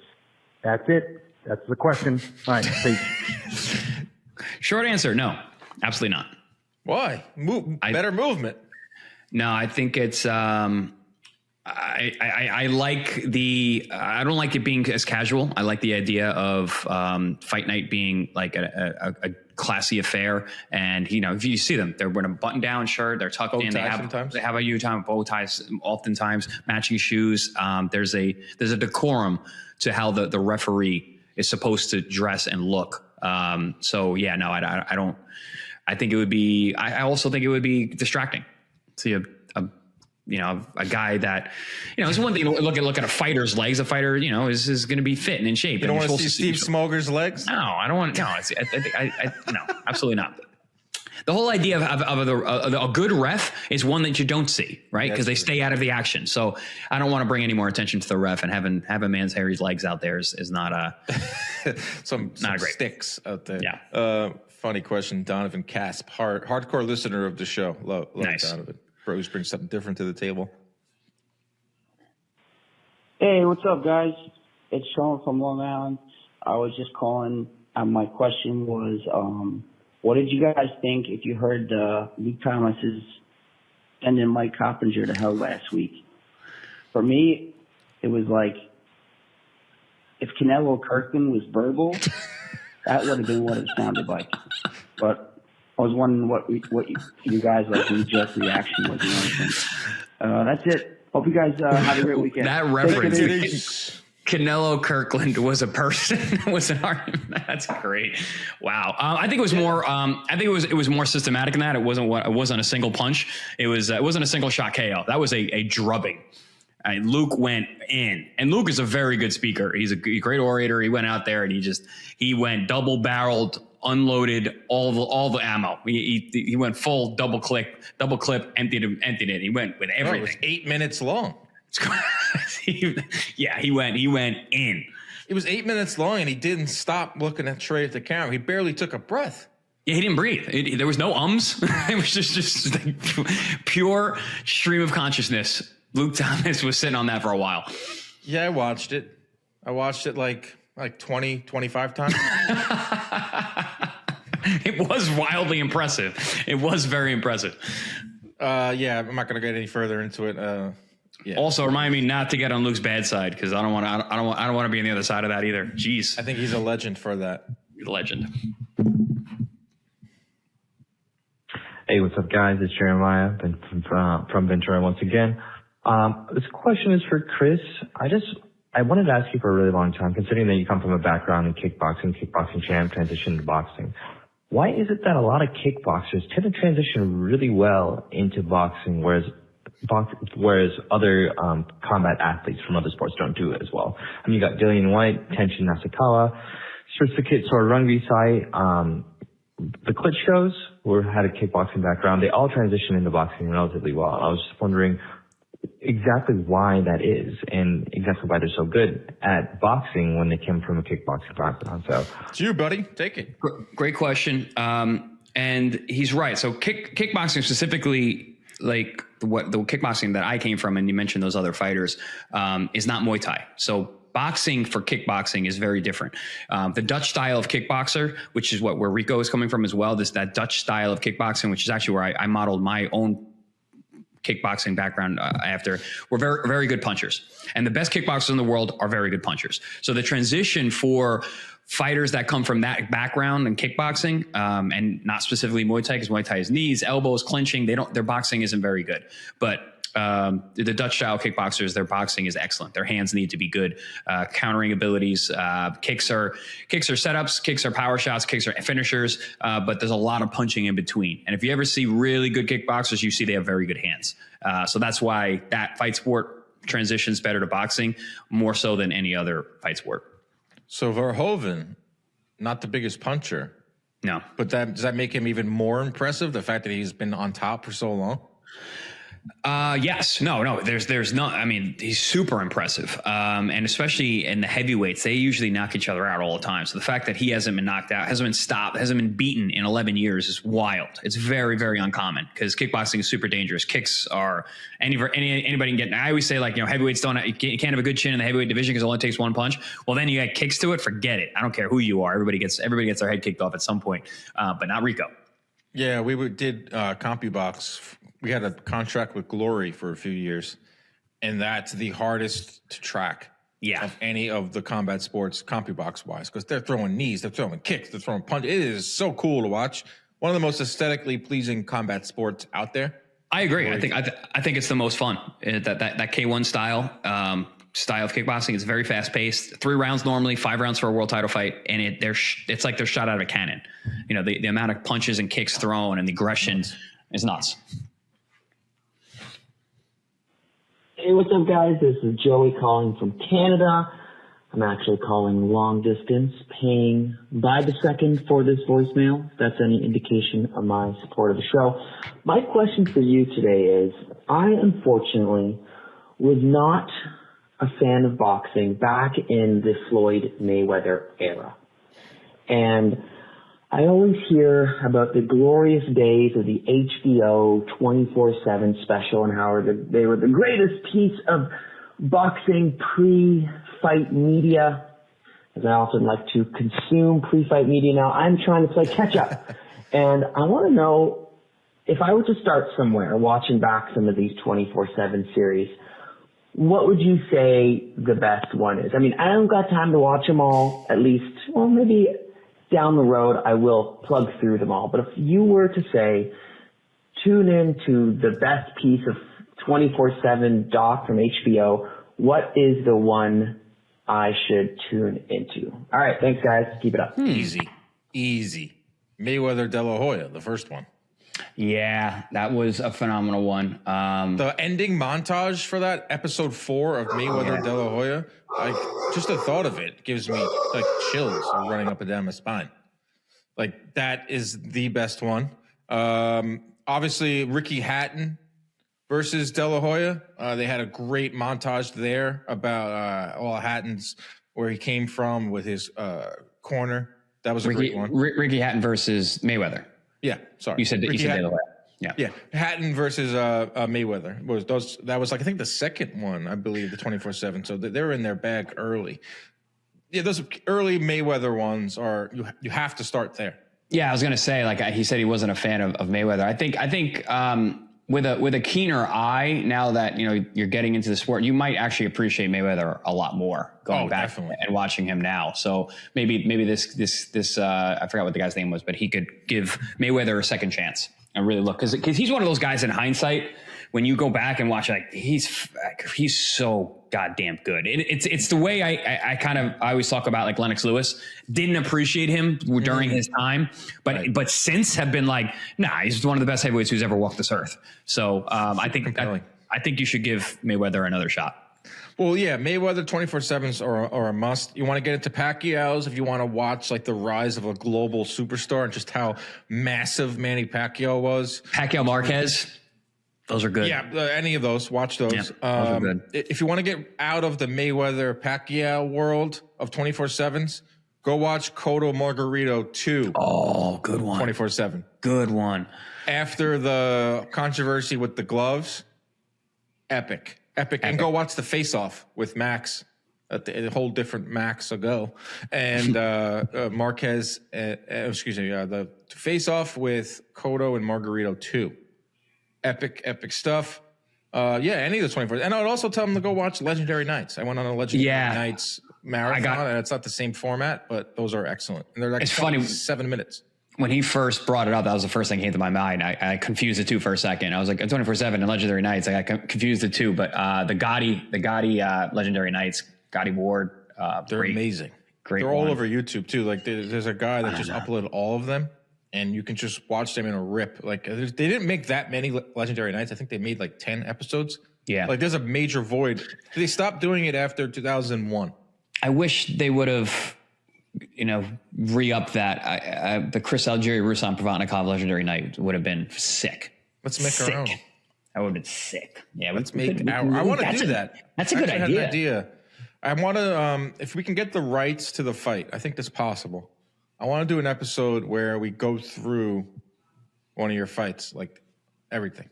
Speaker 5: That's it. That's the question. All right, peace.
Speaker 2: Short answer, no. Absolutely not.
Speaker 1: Why? Better movement.
Speaker 2: No, I think it's I don't like it being as casual. I like the idea of fight night being like a classy affair. And if you see them, they're wearing a button-down shirt, they're tucked in. They have a uniform, bow ties, oftentimes matching shoes. There's a decorum to how the referee is supposed to dress and look. So yeah, no, I don't. I think it would be. I also think it would be distracting. See a guy that, it's one thing to look at a fighter's legs. A fighter, is going to be fit and in shape.
Speaker 1: You don't want to see Steve Smolger's legs?
Speaker 2: No, I don't want. No, no, absolutely not. The whole idea of a good ref is one that you don't see, right? Because they stay out of the action. So I don't want to bring any more attention to the ref, and have a man's hairy legs out there is not
Speaker 1: some
Speaker 2: great
Speaker 1: sticks out there.
Speaker 2: Yeah.
Speaker 1: Funny question, Donovan Casp, hardcore listener of the show. Love
Speaker 2: nice.
Speaker 1: Donovan. Bruce brings something different to the table.
Speaker 6: Hey, what's up, guys? It's Sean from Long Island. I was just calling. My question was, what did you guys think if you heard Luke Thomas is sending Mike Coppinger to hell last week? For me, it was like if Canelo Kirkland was verbal, that would have been what it sounded like. But I was wondering what you guys knee-jerk reaction was. That's it. Hope you guys have a great weekend.
Speaker 2: That reference, Canelo Kirkland was a person. Was an argument. That's great. Wow. I think it was more. I think it was more systematic than that. It wasn't a single punch. It wasn't a single shot KO. That was a drubbing. Luke went in, and Luke is a very good speaker. He's a great orator. He went out there and he went double barreled, unloaded all the ammo. He went full double clip, emptied it. He went with everything.
Speaker 1: It was 8 minutes long.
Speaker 2: Yeah, he went in.
Speaker 1: It was 8 minutes long, and he didn't stop looking straight at the camera. He barely took a breath.
Speaker 2: Yeah, he didn't breathe. There was no ums. It was just like pure stream of consciousness. Luke Thomas was sitting on that for a while.
Speaker 1: Yeah, I watched it. like 20, 25 times.
Speaker 2: It was wildly impressive. It was very impressive.
Speaker 1: Yeah, I'm not going to get any further into it. Yeah.
Speaker 2: Also, remind me not to get on Luke's bad side, because I don't want to be on the other side of that either. Jeez.
Speaker 1: I think he's a legend for that.
Speaker 2: Legend.
Speaker 7: Hey, what's up, guys? It's Jeremiah from Ventura once again. This question is for Chris. I wanted to ask you for a really long time, considering that you come from a background in kickboxing champ, transition to boxing. Why is it that a lot of kickboxers tend to transition really well into boxing, whereas other combat athletes from other sports don't do it as well? I mean, you got Dillian White, Tenshin Nasukawa, Sritsuke Rangisai, the Klitschko's, who had a kickboxing background. They all transition into boxing relatively well. I was just wondering exactly why that is, and exactly why they're so good at boxing when they came from a kickboxing background. So
Speaker 1: it's you, buddy. Take it.
Speaker 2: Great question. And he's right. So kickboxing specifically, like what the kickboxing that I came from, and you mentioned those other fighters, is not Muay Thai. So boxing for kickboxing is very different. The Dutch style of kickboxer, which is where Rico is coming from as well, that Dutch style of kickboxing, which is actually where I modeled my own kickboxing background after, were very, very good punchers. And the best kickboxers in the world are very good punchers. So the transition for fighters that come from that background in kickboxing, and not specifically Muay Thai, because Muay Thai is knees, elbows, clinching, their boxing isn't very good. But the Dutch style kickboxers, their boxing is excellent. Their hands need to be good. Countering abilities, kicks are setups, kicks are power shots, kicks are finishers, but there's a lot of punching in between. And if you ever see really good kickboxers, you see they have very good hands. So that's why that fight sport transitions better to boxing more so than any other fight sport.
Speaker 1: So Verhoeven, not the biggest puncher.
Speaker 2: No.
Speaker 1: But does that make him even more impressive, the fact that he's been on top for so long?
Speaker 2: Yes. No, there's not, I mean, he's super impressive. And especially in the heavyweights, they usually knock each other out all the time. So the fact that he hasn't been knocked out, hasn't been stopped, hasn't been beaten in 11 years is wild. It's very, very uncommon because kickboxing is super dangerous. Kicks are anybody can get. I always say, like, heavyweights you can't have a good chin in the heavyweight division because it only takes one punch. Well, then you add kicks to it. Forget it. I don't care who you are. Everybody gets their head kicked off at some point, but not Rico.
Speaker 1: Yeah, we did CompuBox. We had a contract with Glory for a few years, and that's the hardest to track of any of the combat sports, CompuBox-wise, because they're throwing knees, they're throwing kicks, they're throwing punches. It is so cool to watch. One of the most aesthetically pleasing combat sports out there.
Speaker 2: I agree. I think it's the most fun. That K1 style of kickboxing is very fast paced. 3 rounds normally, 5 rounds for a world title fight, and it's like they're shot out of a cannon. The amount of punches and kicks thrown and the aggression is nuts.
Speaker 6: Hey, what's up, guys? This is Joey calling from Canada. I'm actually calling long distance, paying by the second for this voicemail. If that's any indication of my support of the show. My question for you today is, I unfortunately was not a fan of boxing back in the Floyd Mayweather era. And I always hear about the glorious days of the HBO 24/7 special and how they were the greatest piece of boxing pre-fight media. As I often like to consume pre-fight media now, I'm trying to play catch up. And I want to know, if I were to start somewhere watching back some of these 24/7 series, what would you say the best one is? I mean, I don't got time to watch them all, at least, well, maybe down the road, I will plug through them all. But if you were to say, tune in to the best piece of 24/7 doc from HBO, what is the one I should tune into? All right. Thanks, guys. Keep it up.
Speaker 1: Easy. Mayweather De La Hoya, the first one.
Speaker 2: Yeah, that was a phenomenal one.
Speaker 1: The ending montage for that, episode 4 of Mayweather De La Hoya, like, just the thought of it gives me like chills running up and down my spine. Like, that is the best one. Obviously, Ricky Hatton versus De La Hoya. They had a great montage there about all Hatton's, where he came from with his corner. That was a great one.
Speaker 2: Ricky Hatton versus Mayweather.
Speaker 1: Yeah, sorry.
Speaker 2: You said De La Hoya. Yeah. Hatton
Speaker 1: versus Mayweather that was like, I think, the second one, I believe, the 24/7. So they were in their bag early. Yeah, those early Mayweather ones are you have to start there.
Speaker 2: Yeah, I was gonna say, like, he said he wasn't a fan of Mayweather. I think with a keener eye, now that you're getting into the sport, you might actually appreciate Mayweather a lot more going back and watching him now. So maybe this I forgot what the guy's name was, but he could give Mayweather a second chance and really look, because he's one of those guys in hindsight, when you go back and watch, like, he's so goddamn good. It's the way I always talk about, like, Lennox Lewis. Didn't appreciate him during his time, but since have been like, nah, he's one of the best heavyweights who's ever walked this earth. So I think you should give Mayweather another shot.
Speaker 1: Well, yeah, Mayweather 24/7s are a must. You want to get into Pacquiao's if you want to watch, like, the rise of a global superstar and just how massive Manny Pacquiao was.
Speaker 2: Pacquiao Marquez. Those are good.
Speaker 1: Yeah, any of those. Watch those.
Speaker 2: Yeah, those are good.
Speaker 1: If you want to get out of the Mayweather Pacquiao world of 24/7s, Go watch Cotto Margarito 2.
Speaker 2: Oh, good one.
Speaker 1: 24/7.
Speaker 2: Good one.
Speaker 1: After the controversy with the gloves, epic. And go watch the Face Off with Max, a whole different Max ago, and Marquez. The Face Off with Cotto and Margarito 2. Epic stuff. Any of the 24. And I would also tell them to go watch Legendary Nights. I went on a Legendary Nights marathon, and it's not the same format, but those are excellent. And they're like 7 minutes.
Speaker 2: When he first brought it up, that was the first thing that came to my mind. I confused the two for a second. I was like, 24/7 and Legendary Nights. I got confused the two, but the Gotti Legendary Nights, Gotti Ward,
Speaker 1: they're amazing.
Speaker 2: Great.
Speaker 1: They're all over YouTube too. Like there's a guy that just uploaded all of them, and you can just watch them in a rip. Like they didn't make that many Legendary Nights. I think they made like 10 episodes.
Speaker 2: Yeah.
Speaker 1: Like there's a major void. They stopped doing it after 2001.
Speaker 2: I wish they would have, re-up that. The Chris Algieri, Ruslan Provatnikov Legendary Night would have been sick.
Speaker 1: Let's make our own.
Speaker 2: That would have been sick. Yeah,
Speaker 1: let's make our. I want to do that.
Speaker 2: That's a good idea.
Speaker 1: I had an idea. I want to, if we can get the rights to the fight, I think that's possible. I want to do an episode where we go through one of your fights, like everything.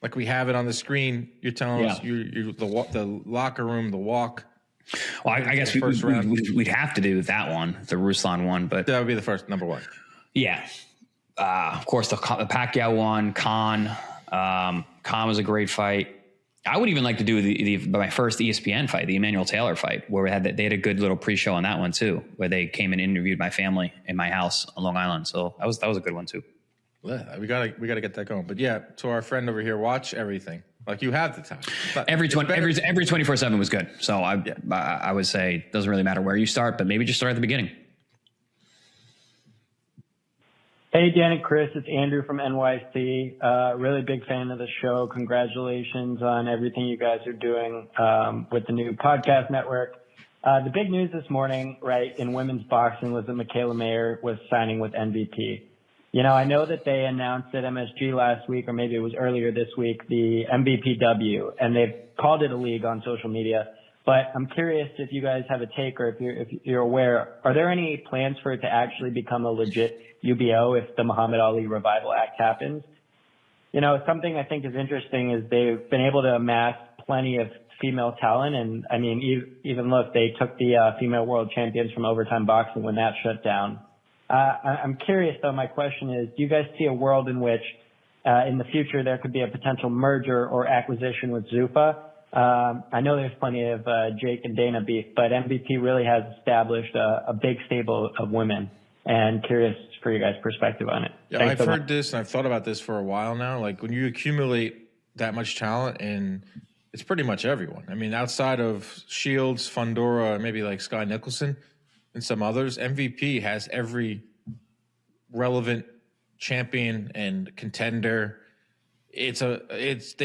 Speaker 1: Like we have it on the screen. You're telling us the locker room, the walk.
Speaker 2: Well, I guess we'd have to do that one, the Ruslan one, but
Speaker 1: that would be the first number one.
Speaker 2: Yeah. Of course, the Pacquiao one, Khan was a great fight. I would even like to do my first ESPN fight, the Emmanuel Taylor fight, where they had a good little pre-show on that one too, where they came and interviewed my family in my house on Long Island. So that was a good one too.
Speaker 1: Yeah, we gotta get that going. But yeah, to our friend over here, watch everything. Like you have the time.
Speaker 2: Every 24/7 was good. So I would say it doesn't really matter where you start, but maybe just start at the beginning.
Speaker 8: Hey, Dan and Chris, it's Andrew from NYC. Really big fan of the show. Congratulations on everything you guys are doing with the new podcast network. The big news this morning, right, in women's boxing was that Michaela Mayer was signing with MVP. I know that they announced at MSG last week, or maybe it was earlier this week, the MVPW, and they've called it a league on social media. But I'm curious if you guys have a take, or if you're aware, are there any plans for it to actually become a legit UBO if the Muhammad Ali Revival Act happens? Something I think is interesting is they've been able to amass plenty of female talent. And I mean, even look, they took the female world champions from Overtime Boxing when that shut down. I'm curious, though, my question is, do you guys see a world in which in the future there could be a potential merger or acquisition with Zuffa? I know there's plenty of Jake and Dana beef, but MVP really has established a big stable of women, and curious for your guys' perspective on it.
Speaker 1: Yeah, I've heard this and I've thought about this for a while now. Like when you accumulate that much talent, and it's pretty much everyone. I mean, outside of Shields, Fundora, maybe like Sky Nicholson and some others, MVP has every relevant champion and contender. They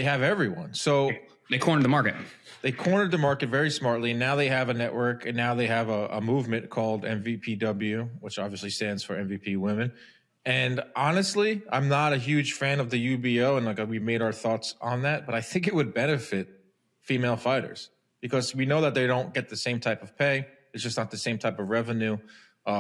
Speaker 1: have everyone. So
Speaker 2: they cornered the market.
Speaker 1: They cornered the market very smartly. Now they have a network, and now they have a movement called MVPW, which obviously stands for MVP Women. And honestly, I'm not a huge fan of the UBO, and we made our thoughts on that, but I think it would benefit female fighters because we know that they don't get the same type of pay. It's just not the same type of revenue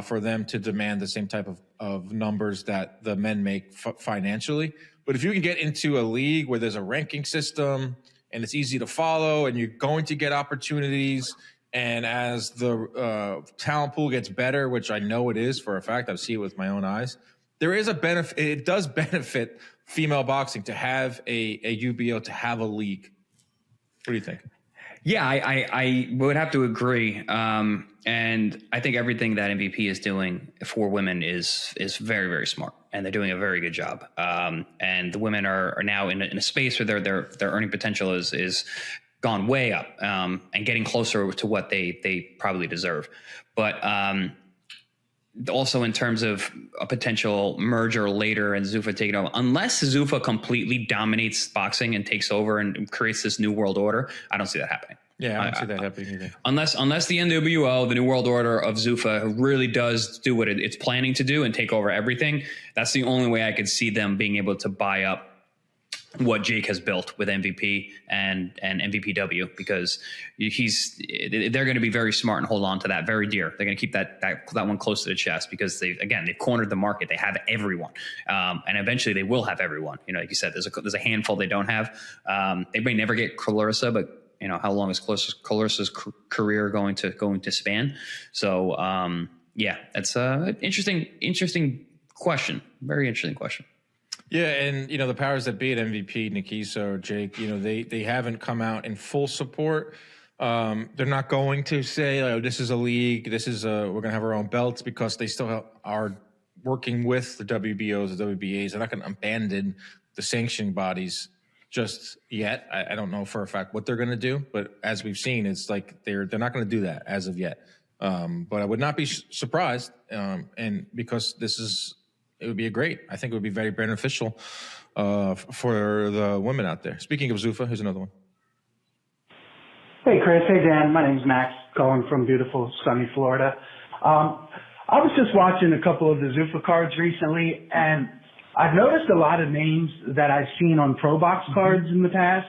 Speaker 1: for them to demand the same type of numbers that the men make financially. But if you can get into a league where there's a ranking system and it's easy to follow and you're going to get opportunities, and as the talent pool gets better, which I know it is for a fact, I see it with my own eyes, there is a benefit. It does benefit female boxing to have a UBO, to have a league. What do you think?
Speaker 2: Yeah, I would have to agree. And I think everything that MVP is doing for women is very, very smart, and they're doing a very good job. And the women are now in a space where their earning potential is gone way up, and getting closer to what they probably deserve. But also in terms of a potential merger later and Zuffa taking over, unless Zuffa completely dominates boxing and takes over and creates this new world order, I don't see that happening.
Speaker 1: Yeah, I don't see that happening either.
Speaker 2: Unless the NWO, the new world order of Zuffa, really does do what it's planning to do and take over everything, that's the only way I could see them being able to buy up what Jake has built with MVP and MVPW, because they're going to be very smart and hold on to that very dear. They're going to keep that one close to the chest, because they've cornered the market. They have everyone, and eventually they will have everyone. Like you said, there's a handful they don't have. They may never get Clarissa, but how long is Clarissa's career going to span? So that's an interesting question. Very interesting question.
Speaker 1: Yeah, and the powers that be at MVP, Nikisa, Jake, they haven't come out in full support. They're not going to say, "Oh, this is a league. This is we're going to have our own belts," because they still are working with the WBOs, the WBAs. They're not going to abandon the sanctioning bodies just yet. I don't know for a fact what they're going to do, but as we've seen, it's like they're not going to do that as of yet. But I would not be surprised, and because it would be I think it would be very beneficial for the women out there. Speaking of Zuffa, here's another one.
Speaker 9: Hey, Chris. Hey, Dan. My name's Max, calling from beautiful, sunny Florida. I was just watching a couple of the Zuffa cards recently, and I've noticed a lot of names that I've seen on Pro Box cards in the past,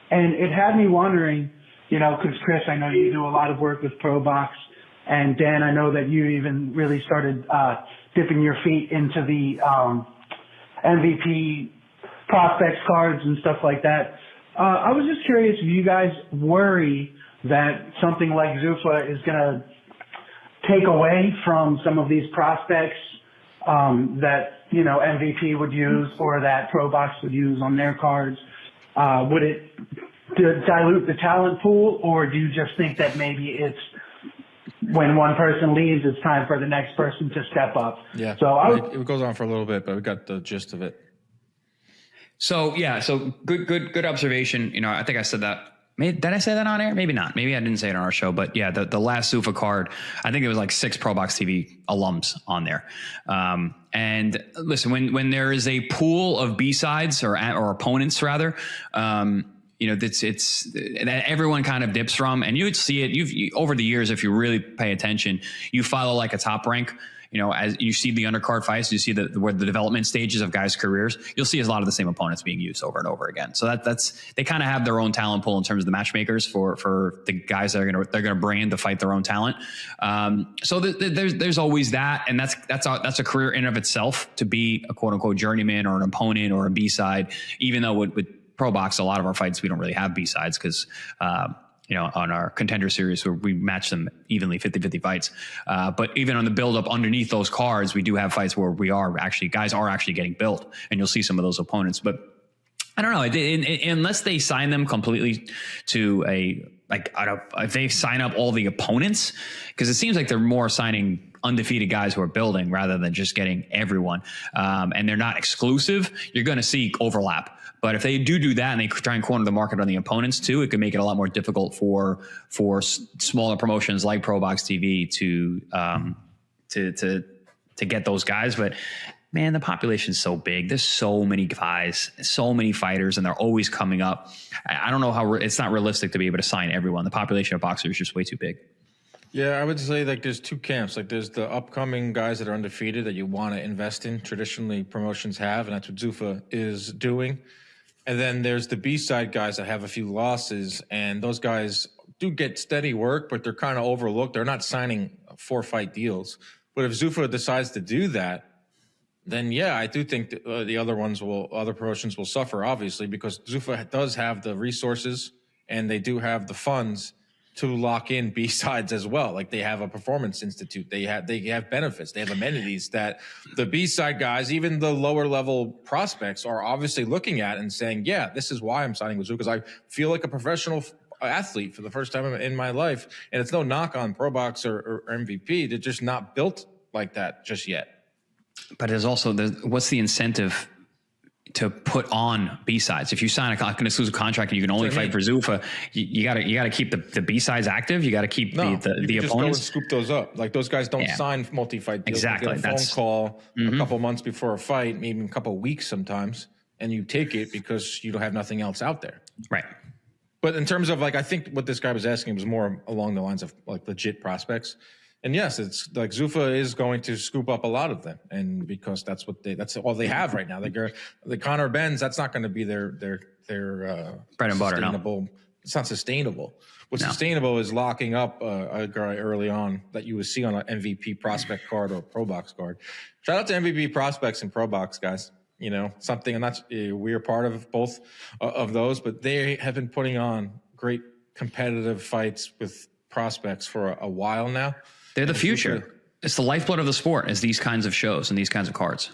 Speaker 9: and it had me wondering, because Chris, I know you do a lot of work with Pro Box, and Dan, I know that you even really started dipping your feet into the MVP prospects cards and stuff like that. I was just curious if you guys worry that something like Zuffa is going to take away from some of these prospects that MVP would use or that Pro Box would use on their cards. Would it dilute the talent pool, or do you just think that maybe it's when one person leaves, it's time for the next person to step up?
Speaker 1: Yeah.
Speaker 9: So
Speaker 1: it goes on for a little bit, but we got the gist of it.
Speaker 2: So good observation. I think I said that. Did I say that on air? Maybe not. Maybe I didn't say it on our show. But yeah, the last Zuffa card, I think it was like 6 Pro Box TV alums on there. And listen, when there is a pool of B-sides or opponents rather, it's that everyone kind of dips from, and you would see it. Over the years, if you really pay attention, you follow like a top rank. As you see the undercard fights, you see where the development stages of guys' careers, you'll see a lot of the same opponents being used over and over again. So they kind of have their own talent pool in terms of the matchmakers for the guys that they're gonna bring in to fight their own talent. So there's always that, and that's a career in and of itself to be a quote unquote journeyman or an opponent or a B-side. Even though with Pro Box, a lot of our fights we don't really have B-sides because on our contender series where we match them evenly, 50-50 fights. But even on the build-up underneath those cards, we do have fights where guys are actually getting built, and you'll see some of those opponents. But I don't know, unless they sign them completely to if they sign up all the opponents, because it seems like they're more signing undefeated guys who are building rather than just getting everyone. And they're not exclusive. You're going to see overlap. But if they do that and they try and corner the market on the opponents too, it could make it a lot more difficult for smaller promotions like Pro Box TV to get those guys. But man, the population's so big. There's so many guys, so many fighters, and they're always coming up. I don't know how it's not realistic to be able to sign everyone. The population of boxers is just way too big.
Speaker 1: Yeah, I would say there's 2 camps. There's the upcoming guys that are undefeated that you want to invest in. Traditionally, promotions have, and that's what Zuffa is doing. And then there's the B-side guys that have a few losses, and those guys do get steady work, but they're kind of overlooked. They're not signing 4-fight deals. But if Zuffa decides to do that, then yeah, I do think the other promotions will suffer, obviously, because Zuffa does have the resources and they do have the funds to lock in B-sides as well. Like they have a performance institute. They have benefits. They have amenities that the B-side guys, even the lower level prospects, are obviously looking at and saying, yeah, this is why I'm signing with Zuffa, because I feel like a professional athlete for the first time in my life. And it's no knock on Pro Box or MVP. They're just not built like that just yet.
Speaker 2: But there's also what's the incentive to put on B-sides? If you sign an exclusive contract and you can only fight for Zuffa, you gotta keep the B-sides active. You gotta keep the opponents.
Speaker 1: Just go and scoop those up. Like those guys don't sign multi-fight deals.
Speaker 2: Exactly.
Speaker 1: You get a phone call a couple months before a fight, maybe a couple weeks sometimes, and you take it because you don't have nothing else out there.
Speaker 2: Right.
Speaker 1: But in terms of I think what this guy was asking was more along the lines of legit prospects. And yes, it's like Zuffa is going to scoop up a lot of them, and because that's all they have right now. The Connor Benz, that's not going to be their
Speaker 2: bread and butter. No.
Speaker 1: It's not sustainable. What's sustainable is locking up a guy early on that you would see on an MVP prospect card or a Pro Box card. Shout out to MVP prospects and Pro Box guys. You know, something, and that's we're part of both of those, but they have been putting on great competitive fights with prospects for a while now.
Speaker 2: They're the future. It's the lifeblood of the sport, is these kinds of shows and these kinds of cards.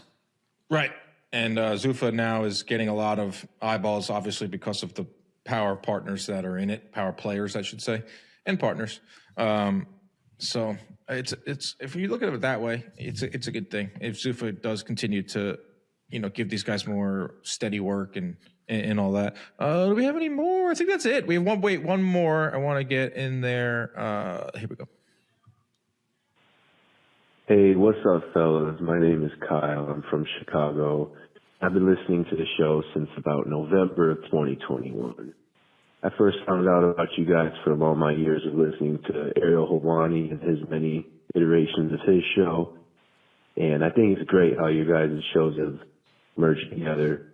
Speaker 1: Right. And Zuffa now is getting a lot of eyeballs, obviously, because of the power partners that are in it, power players, I should say, and partners. So it's if you look at it that way, it's a good thing. If Zuffa does continue to, you know, give these guys more steady work and all that. Do we have any more? I think that's it. We have one more I want to get in there. Here we go.
Speaker 10: Hey, what's up, fellas? My name is Kyle. I'm from Chicago. I've been listening to the show since about November of 2021. I first found out about you guys from all my years of listening to Ariel Helwani and his many iterations of his show. And I think it's great how you guys' shows have merged together.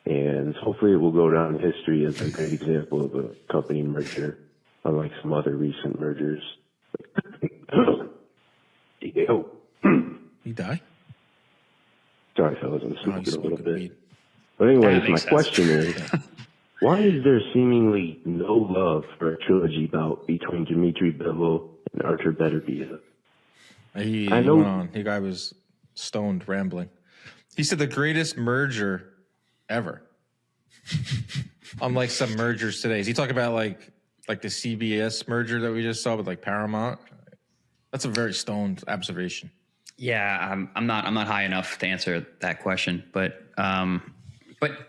Speaker 10: And hopefully it will go down in history as a great example of a company merger, unlike some other recent mergers.
Speaker 1: He died?
Speaker 10: Sorry, fellas, I'm smoking a little bit. But anyways, my question is, why is there seemingly no love for a trilogy bout between Dmitry Bivol and Artur Beterbiev?
Speaker 1: I know the guy was stoned, rambling. He said the greatest merger ever. Unlike some mergers today. Is he talking about like the CBS merger that we just saw with like Paramount? That's a very stoned observation.
Speaker 2: Yeah, I'm not high enough to answer that question, but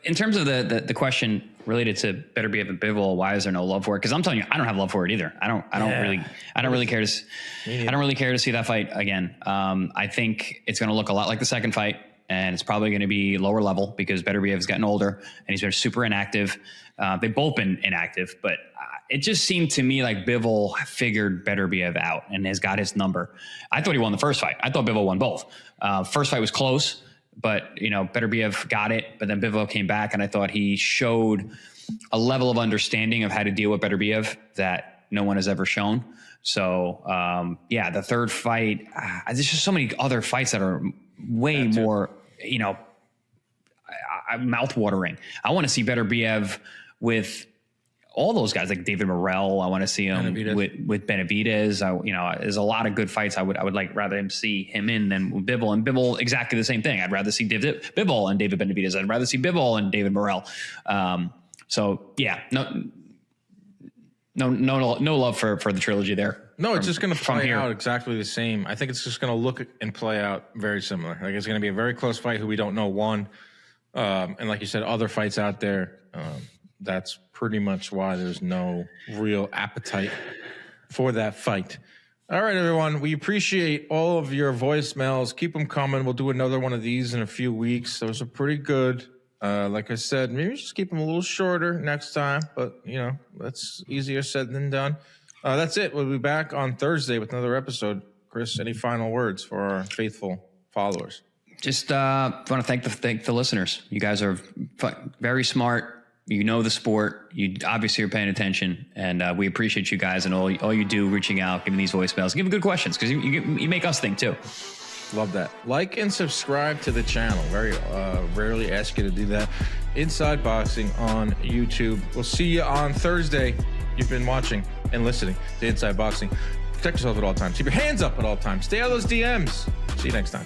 Speaker 2: in terms of the question related to Beterbiev and Bivol, why is there no love for it? Because I'm telling you, I don't have love for it either. I don't really care to see that fight again. I think it's going to look a lot like the second fight, and it's probably going to be lower level because Beterbiev's gotten older and he's been super inactive. They've both been inactive, but it just seemed to me like Bivol figured Beterbiev out and has got his number. I thought he won the first fight. I thought Bivol won both. First fight was close, but Beterbiev got it. But then Bivol came back, and I thought he showed a level of understanding of how to deal with Beterbiev that no one has ever shown. So the third fight, there's just so many other fights that are way more, mouth-watering. I want to see Beterbiev with all those guys like David Morrell. I want to see him with Benavidez. There's a lot of good fights. I would rather him see him in than Bivol. And Bivol, exactly the same thing. I'd rather see Bivol and David Benavidez. I'd rather see Bivol and David Morrell. No love for the trilogy there.
Speaker 1: No, it's just going to play out exactly the same. I think it's just going to look and play out very similar. Like it's going to be a very close fight who we don't know won. And like you said, other fights out there. That's pretty much why there's no real appetite for that fight. All right, everyone. We appreciate all of your voicemails. Keep them coming. We'll do another one of these in a few weeks. Those are pretty good. Like I said, maybe just keep them a little shorter next time. But, that's easier said than done. That's it. We'll be back on Thursday with another episode. Chris, any final words for our faithful followers?
Speaker 2: Just want to thank the listeners. You guys are very smart. You know the sport. You obviously are paying attention, and we appreciate you guys and all you do, reaching out, giving these voicemails, giving good questions because you make us think too.
Speaker 1: Love that. Like and subscribe to the channel. Very rarely ask you to do that. Inside Boxing on YouTube. We'll see you on Thursday. You've been watching and listening to Inside Boxing. Protect yourself at all times. Keep your hands up at all times. Stay out of those DMs. See you next time.